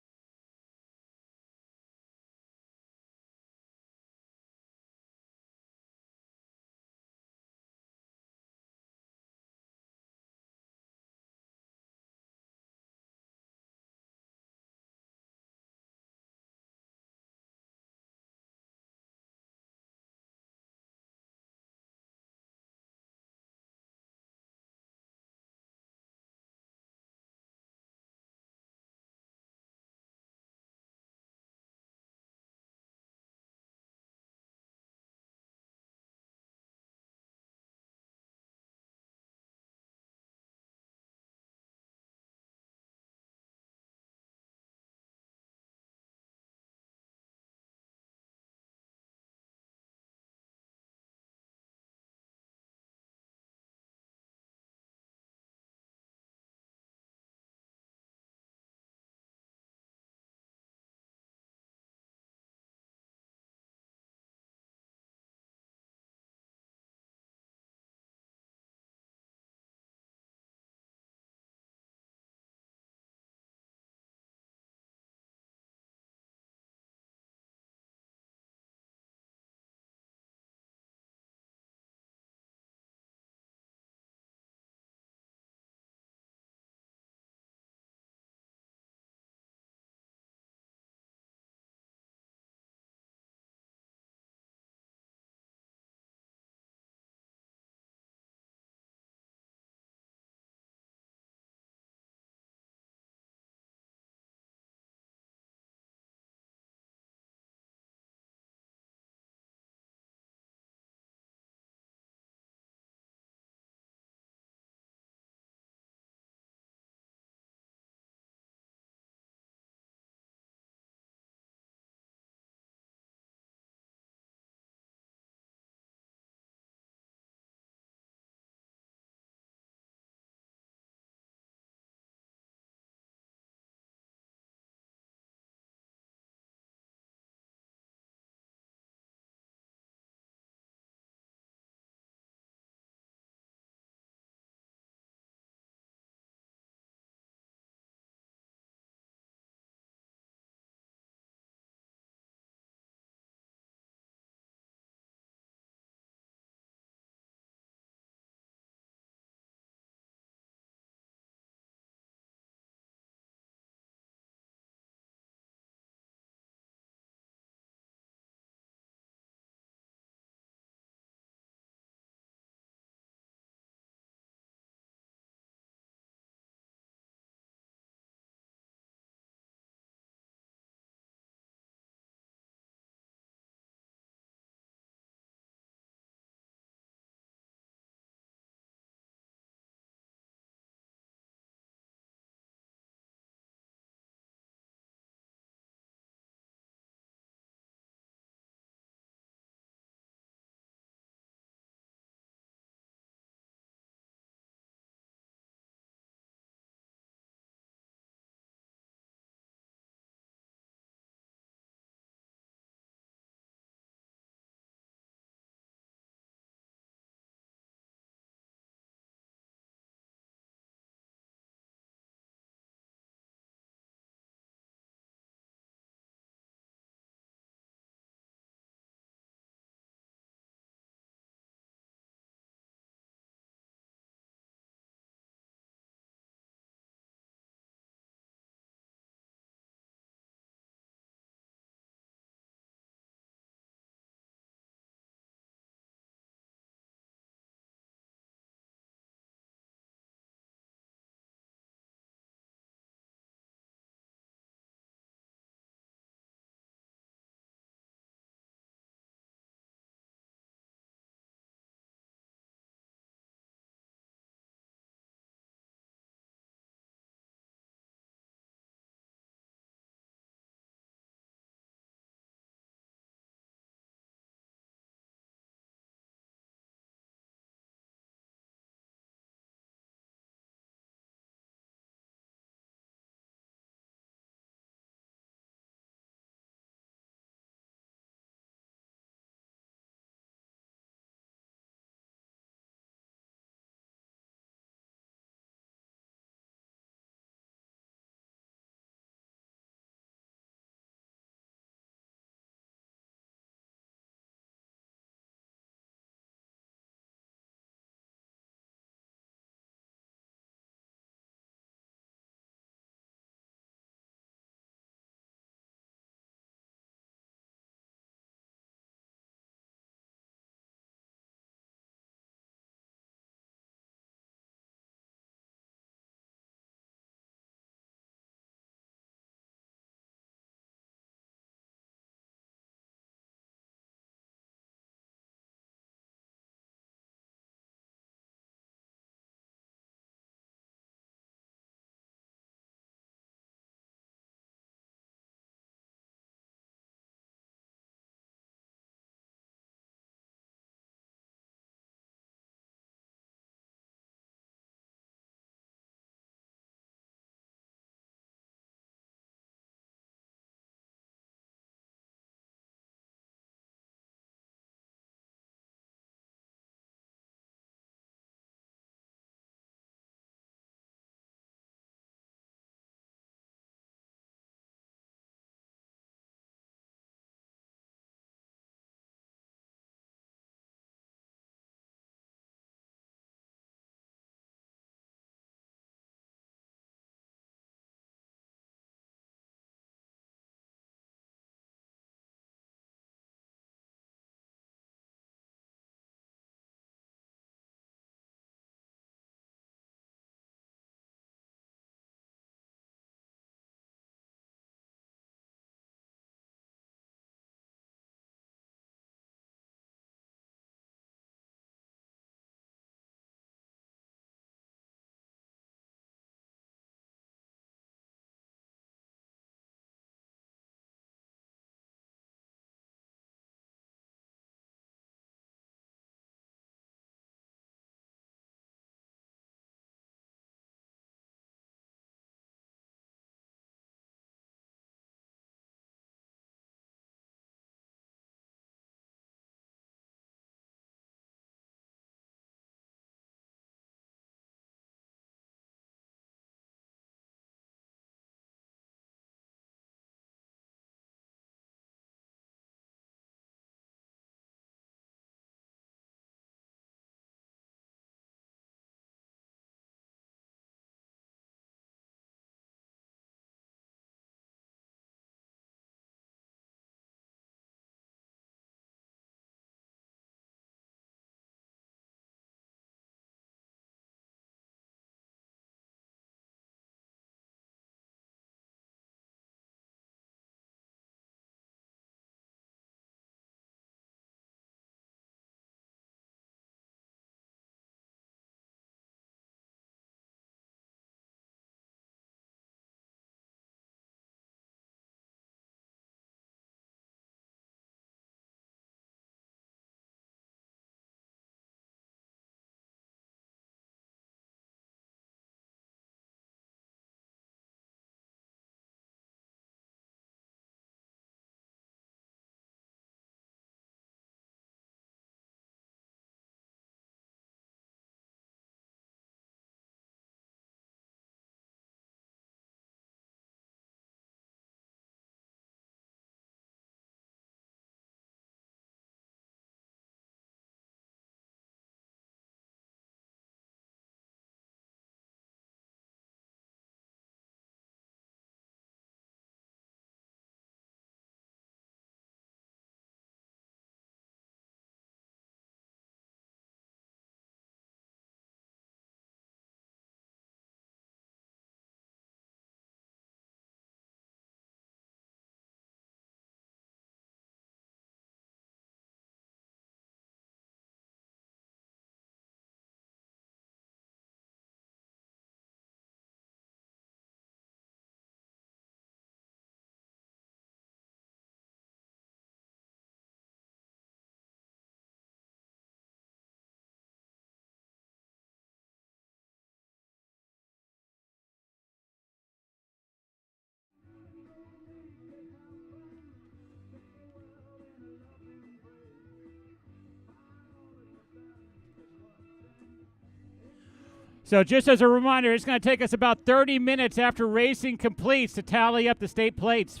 So just as a reminder, it's going to take us about 30 minutes after racing completes to tally up the state plates.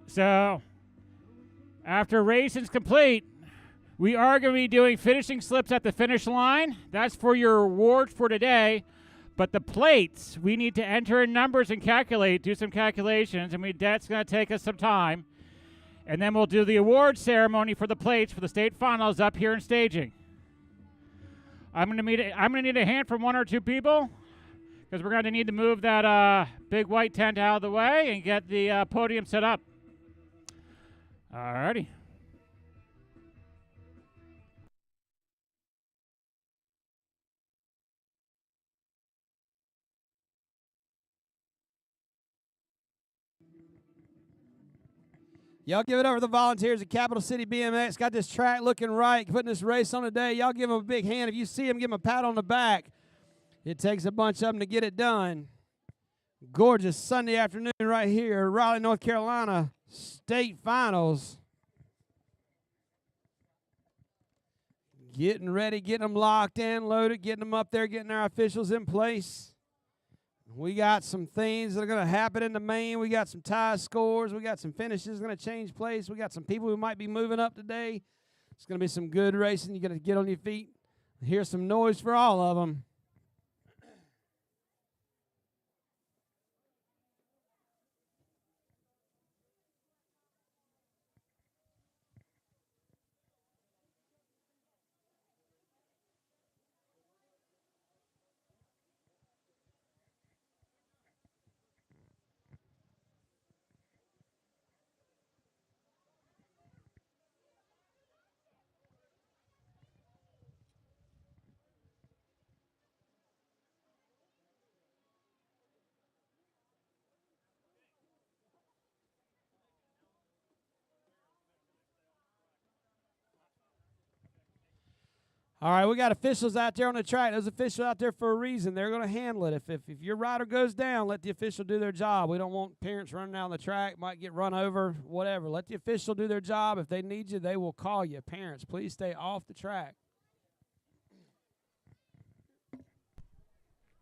So after racing's complete, we are going to be doing finishing slips at the finish line. That's for your award for today. But the plates, we need to enter in numbers and do some calculations. That's going to take us some time. And then we'll do the award ceremony for the plates for the state finals up here in staging. I'm going to need a hand from one or two people because we're going to need to move that big white tent out of the way and get the podium set up. All righty. Y'all give it over to the volunteers at Capital City BMX. Got this track looking right, putting this race on today. Y'all give them a big hand. If you see them, give them a pat on the back. It takes a bunch of them to get it done. Gorgeous Sunday afternoon right here, Raleigh, North Carolina, state finals. Getting ready, getting them locked in, loaded, getting them up there, getting our officials in place. We got some things that are going to happen in the main. We got some tie scores. We got some finishes going to change place. We got some people who might be moving up today. It's going to be some good racing. You're going to get on your feet. Hear some noise for all of them. All right, we got officials out there on the track. Those officials out there for a reason. They're going to handle it. If your rider goes down, let the official do their job. We don't want parents running down the track, might get run over, whatever. Let the official do their job. If they need you, they will call you. Parents, please stay off the track.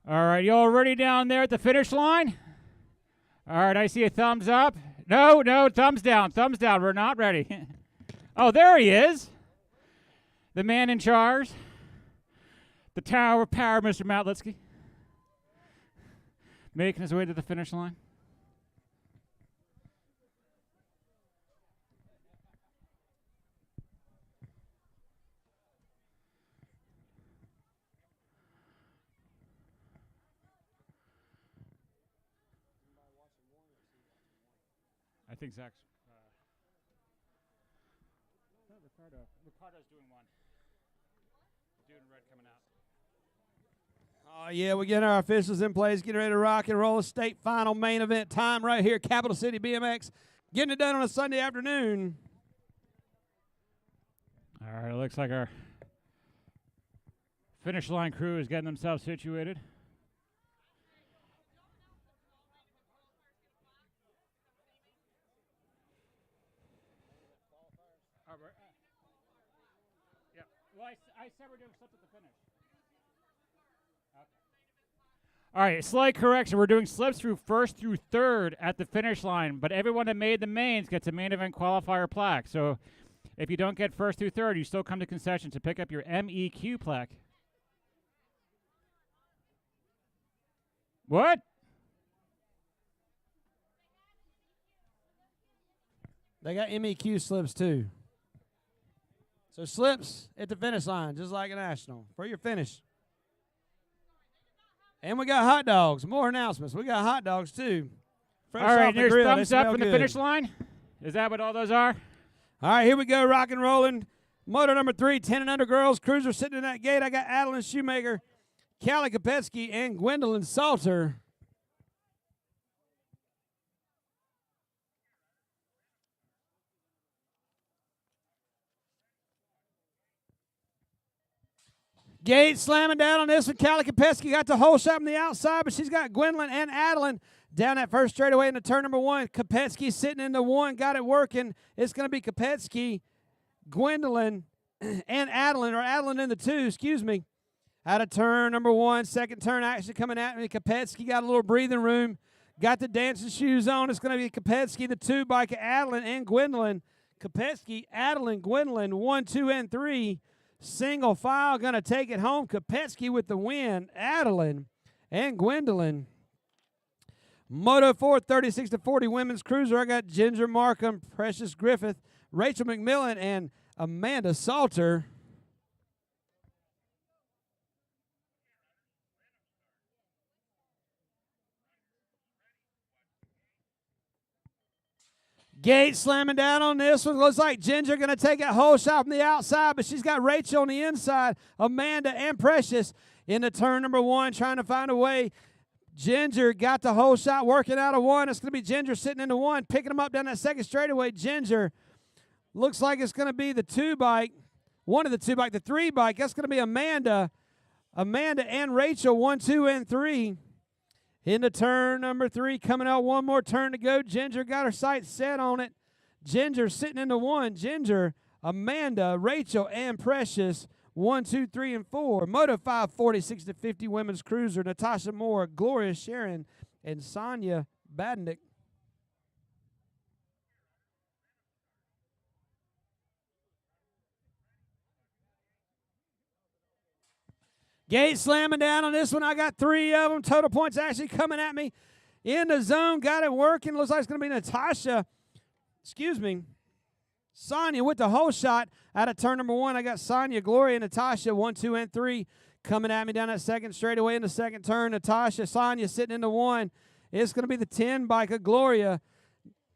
All right, y'all ready down there at the finish line? All right, I see a thumbs up. No, thumbs down. Thumbs down. We're not ready. Oh, there he is. The man in charge, the Tower of Power, Mr. Matlitsky, making his way to the finish line. I think Zach's. Ricardo's doing one. Dude in red coming out. Oh, yeah, we're getting our officials in place, getting ready to rock and roll. A state final main event time right here, Capital City BMX. Getting it done on a Sunday afternoon. All right, it looks like our finish line crew is getting themselves situated. Well, I said we're doing slips at the finish. Okay. All right, slight correction. We're doing slips through first through third at the finish line, but everyone that made the mains gets a main event qualifier plaque. So if you don't get first through third, you still come to concession to pick up your MEQ plaque. What? They got MEQ slips too. So slips at the finish line, just like a national, for your finish. And we got hot dogs. More announcements. We got hot dogs too. Fresh All right, off the there's grill. thumbs They up smell from the good. finish line. Is that what all those are? All right, here we go, rock and rolling. Moto number 3, 10 and under girls. Cruiser sitting in that gate. I got Adeline Shoemaker, Callie Kopetsky, and Gwendolyn Salter. Gate slamming down on this one. Callie Kopetsky got the whole shot from the outside, but she's got Gwendolyn and Adeline down that first straightaway into turn number 1. Kopetsky sitting in the 1, got it working. It's going to be Kopetsky, Gwendolyn, and Adeline, or Adeline in the 2, excuse me. Out of turn number 1. Second turn action coming at me. Kopetsky got a little breathing room. Got the dancing shoes on. It's going to be Kopetsky, the 2 bike, Adeline and Gwendolyn. Kopetsky, Adeline, Gwendolyn, 1, 2, and 3. Single file going to take it home. Kopetsky with the win. Adeline and Gwendolyn. Moto 4, 36-40 women's cruiser. I got Ginger Markham, Precious Griffith, Rachel McMillan, and Amanda Salter. Gate slamming down on this one. Looks like Ginger going to take a whole shot from the outside, but she's got Rachel on the inside. Amanda and Precious into turn number 1, trying to find a way. Ginger got the whole shot, working out of 1. It's going to be Ginger sitting into 1, picking them up down that second straightaway. Ginger looks like it's going to be the 2 bike, one of the 2 bike, the 3 bike. That's going to be Amanda. Amanda and Rachel, 1, 2, and 3. Into turn number 3, coming out, one more turn to go. Ginger got her sights set on it. Ginger sitting into 1. Ginger, Amanda, Rachel, and Precious, 1, 2, 3, and 4. Moto 5, 46-50 women's cruiser. Natasha Moore, Gloria Sharon, and Sonia Badnick. Gate slamming down on this one. I got 3 of them. Total points actually coming at me in the zone. Got it working. Looks like it's going to be Natasha. Sonia with the whole shot out of turn number 1. I got Sonia, Gloria, and Natasha, 1, 2, and 3 coming at me down that second straightaway in the second turn. Natasha, Sonia sitting into 1. It's going to be the 10 bike of Gloria.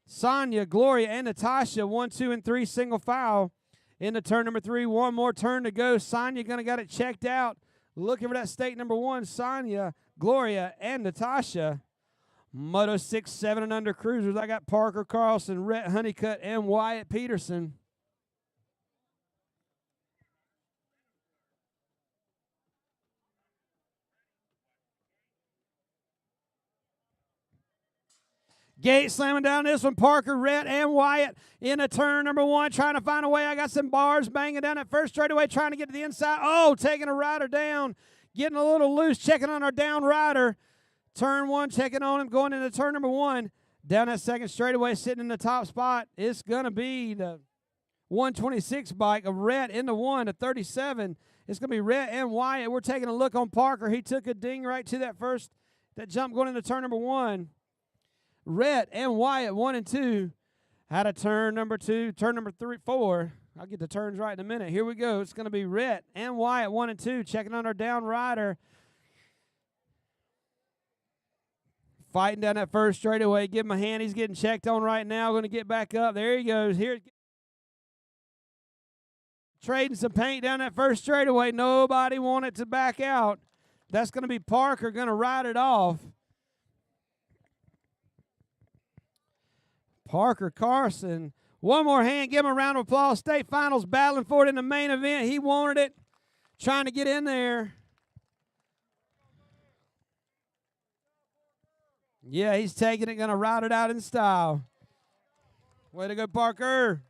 Sonia, Gloria, and Natasha, 1, 2, and 3 single file into turn number 3. One more turn to go. Sonia going to got it checked out. Looking for that state number 1, Sonia, Gloria, and Natasha. Moto 6, 7 and under cruisers. I got Parker Carlson, Rhett Honeycutt, and Wyatt Peterson. Gate slamming down this one. Parker, Rhett, and Wyatt into turn number 1, trying to find a way. I got some bars banging down that first straightaway, trying to get to the inside. Oh, taking a rider down, getting a little loose, checking on our down rider. Turn 1, checking on him, going into turn number 1. Down that second straightaway, sitting in the top spot. It's going to be the 126 bike of Rhett into 1, a 37. It's going to be Rhett and Wyatt. We're taking a look on Parker. He took a ding right to that jump going into turn number 1. Rhett and Wyatt, 1 and 2. Out of turn number 2, turn number 3, 4. I'll get the turns right in a minute. Here we go. It's going to be Rhett and Wyatt, 1 and 2, checking on our down rider. Fighting down that first straightaway. Give him a hand. He's getting checked on right now. Going to get back up. There he goes. Here, trading some paint down that first straightaway. Nobody wanted to back out. That's going to be Parker going to ride it off. Parker Carson. One more hand. Give him a round of applause. State finals battling for it in the main event. He wanted it. Trying to get in there. Yeah, he's taking it. Going to ride it out in style. Way to go, Parker.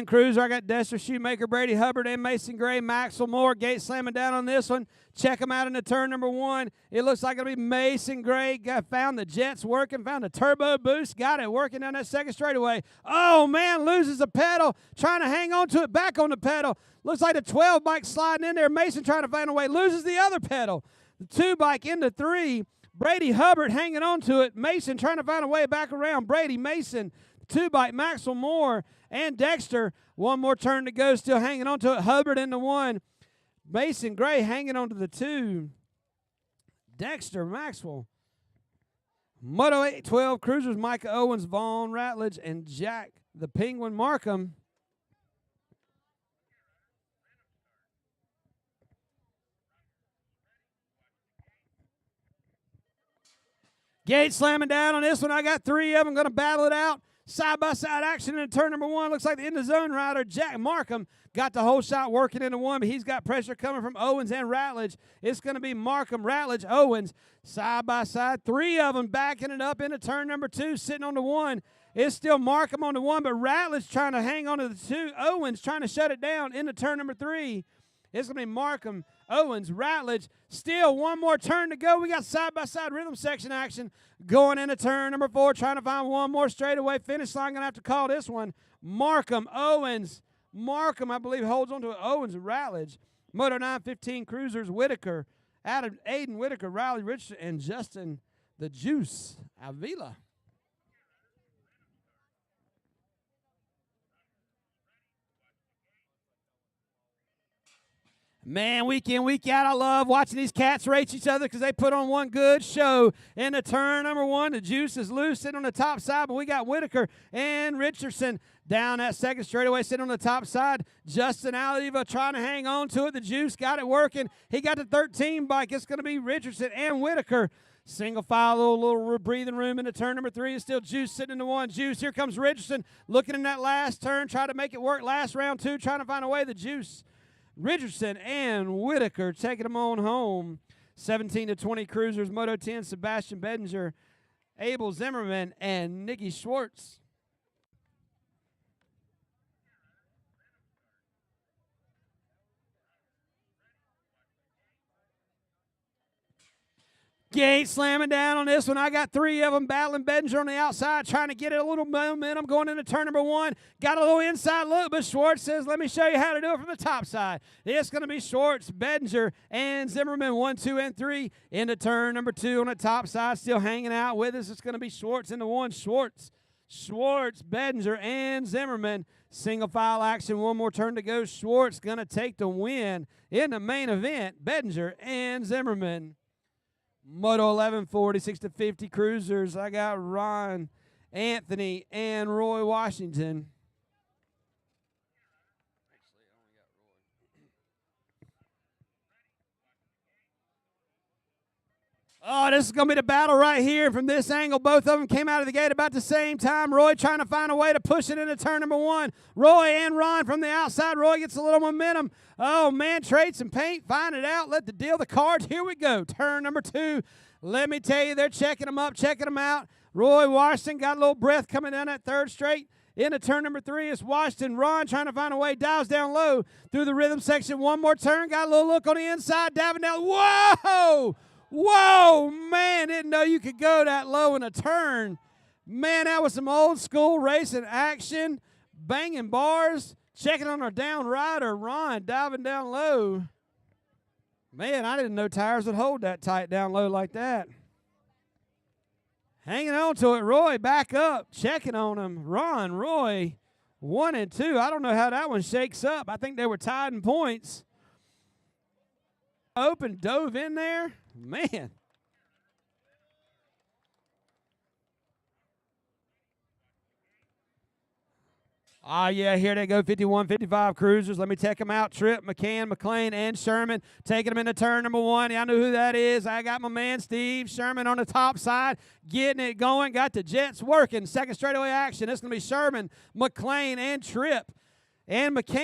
Cruiser. I got Dexter Shoemaker, Brady Hubbard, and Mason Gray. Maxwell Moore. Gate slamming down on this one. Check him out in the turn number 1. It looks like it'll be Mason Gray. Found the jets working. Found the turbo boost. Got it working down that second straightaway. Oh, man. Loses the pedal. Trying to hang on to it. Back on the pedal. Looks like the 12 bike sliding in there. Mason trying to find a way. Loses the other pedal. The 2 bike into 3. Brady Hubbard hanging on to it. Mason trying to find a way back around. Brady, Mason, 2 bike, Maxwell Moore, and Dexter. One more turn to go, still hanging on to it. Hubbard in the 1. Mason Gray hanging on to the 2. Dexter, Maxwell. Moto 8-12 cruisers, Micah Owens, Vaughn Ratledge, and Jack the Penguin Markham. Gate slamming down on this one. I got 3 of them going to battle it out. Side-by-side action in turn number 1. Looks like the in-the-zone rider, Jack Markham, got the whole shot working into 1, but he's got pressure coming from Owens and Ratledge. It's going to be Markham, Ratledge, Owens, side-by-side. 3 of them backing it up into turn number 2, sitting on the 1. It's still Markham on the 1, but Ratledge trying to hang on to the 2. Owens trying to shut it down into turn number 3. It's going to be Markham, Owens, Ratledge. Still one more turn to go. We got side-by-side rhythm section action going into turn number 4, trying to find one more straightaway finish line. Going to have to call this one. Markham, Owens. Markham, I believe, holds on to it. Owens, Ratledge. Moto 915 Cruisers, Whitaker. Aiden Whitaker, Riley Richardson, and Justin the Juice Avila. Man, week in, week out, I love watching these cats race each other because they put on one good show. In the turn number 1, the Juice is loose, sitting on the top side, but we got Whitaker and Richardson down that second straightaway, sitting on the top side. Justin Aliva trying to hang on to it. The Juice got it working. He got the 13 bike. It's going to be Richardson and Whitaker. Single file, little breathing room into turn number 3. It's still Juice sitting in the 1. Juice, here comes Richardson, looking in that last turn, trying to make it work. Last round 2, trying to find a way. The Juice, Richardson and Whitaker taking them on home. 17-20 Cruisers, Moto 10, Sebastian Bedinger, Abel Zimmerman, and Nicky Schwartz. Gate slamming down on this one. I got 3 of them battling. Bedinger on the outside, trying to get it a little momentum going into turn number 1. Got a little inside look, but Schwartz says, let me show you how to do it from the top side. It's going to be Schwartz, Bedinger, and Zimmerman, 1, 2, and 3 into turn number 2 on the top side. Still hanging out with us. It's going to be Schwartz in the 1. Schwartz, Bedinger, and Zimmerman. Single file action. One more turn to go. Schwartz going to take the win in the main event. Bedinger and Zimmerman. Moto 11, 46-50 Cruisers. I got Ron, Anthony, and Roy Washington. Oh, this is going to be the battle right here. From this angle, both of them came out of the gate about the same time. Roy trying to find a way to push it into turn number 1. Roy and Ron from the outside. Roy gets a little momentum. Oh, man, trade some paint. Find it out. Let the deal the cards. Here we go. Turn number 2. Let me tell you, they're checking them up, checking them out. Roy Washington got a little breath coming down that third straight. Into turn number 3 is Washington. Ron trying to find a way. Dials down low through the rhythm section. One more turn. Got a little look on the inside. Diving down. Whoa! Whoa, man, didn't know you could go that low in a turn. Man, that was some old school racing action. Banging bars. Checking on our down rider, Ron, diving down low. Man, I didn't know tires would hold that tight down low like that. Hanging on to it, Roy, back up. Checking on him. Ron, Roy, 1 and 2. I don't know how that one shakes up. I think they were tied in points. Open, dove in there. Man. Yeah, here they go, 51, 55 Cruisers. Let me take them out. Tripp, McCann, McLean, and Sherman. Taking them into turn number 1. Y'all know who that is. I got my man Steve Sherman on the top side. Getting it going. Got the Jets working. Second straightaway action. It's going to be Sherman, McLean, and Tripp. And McCann.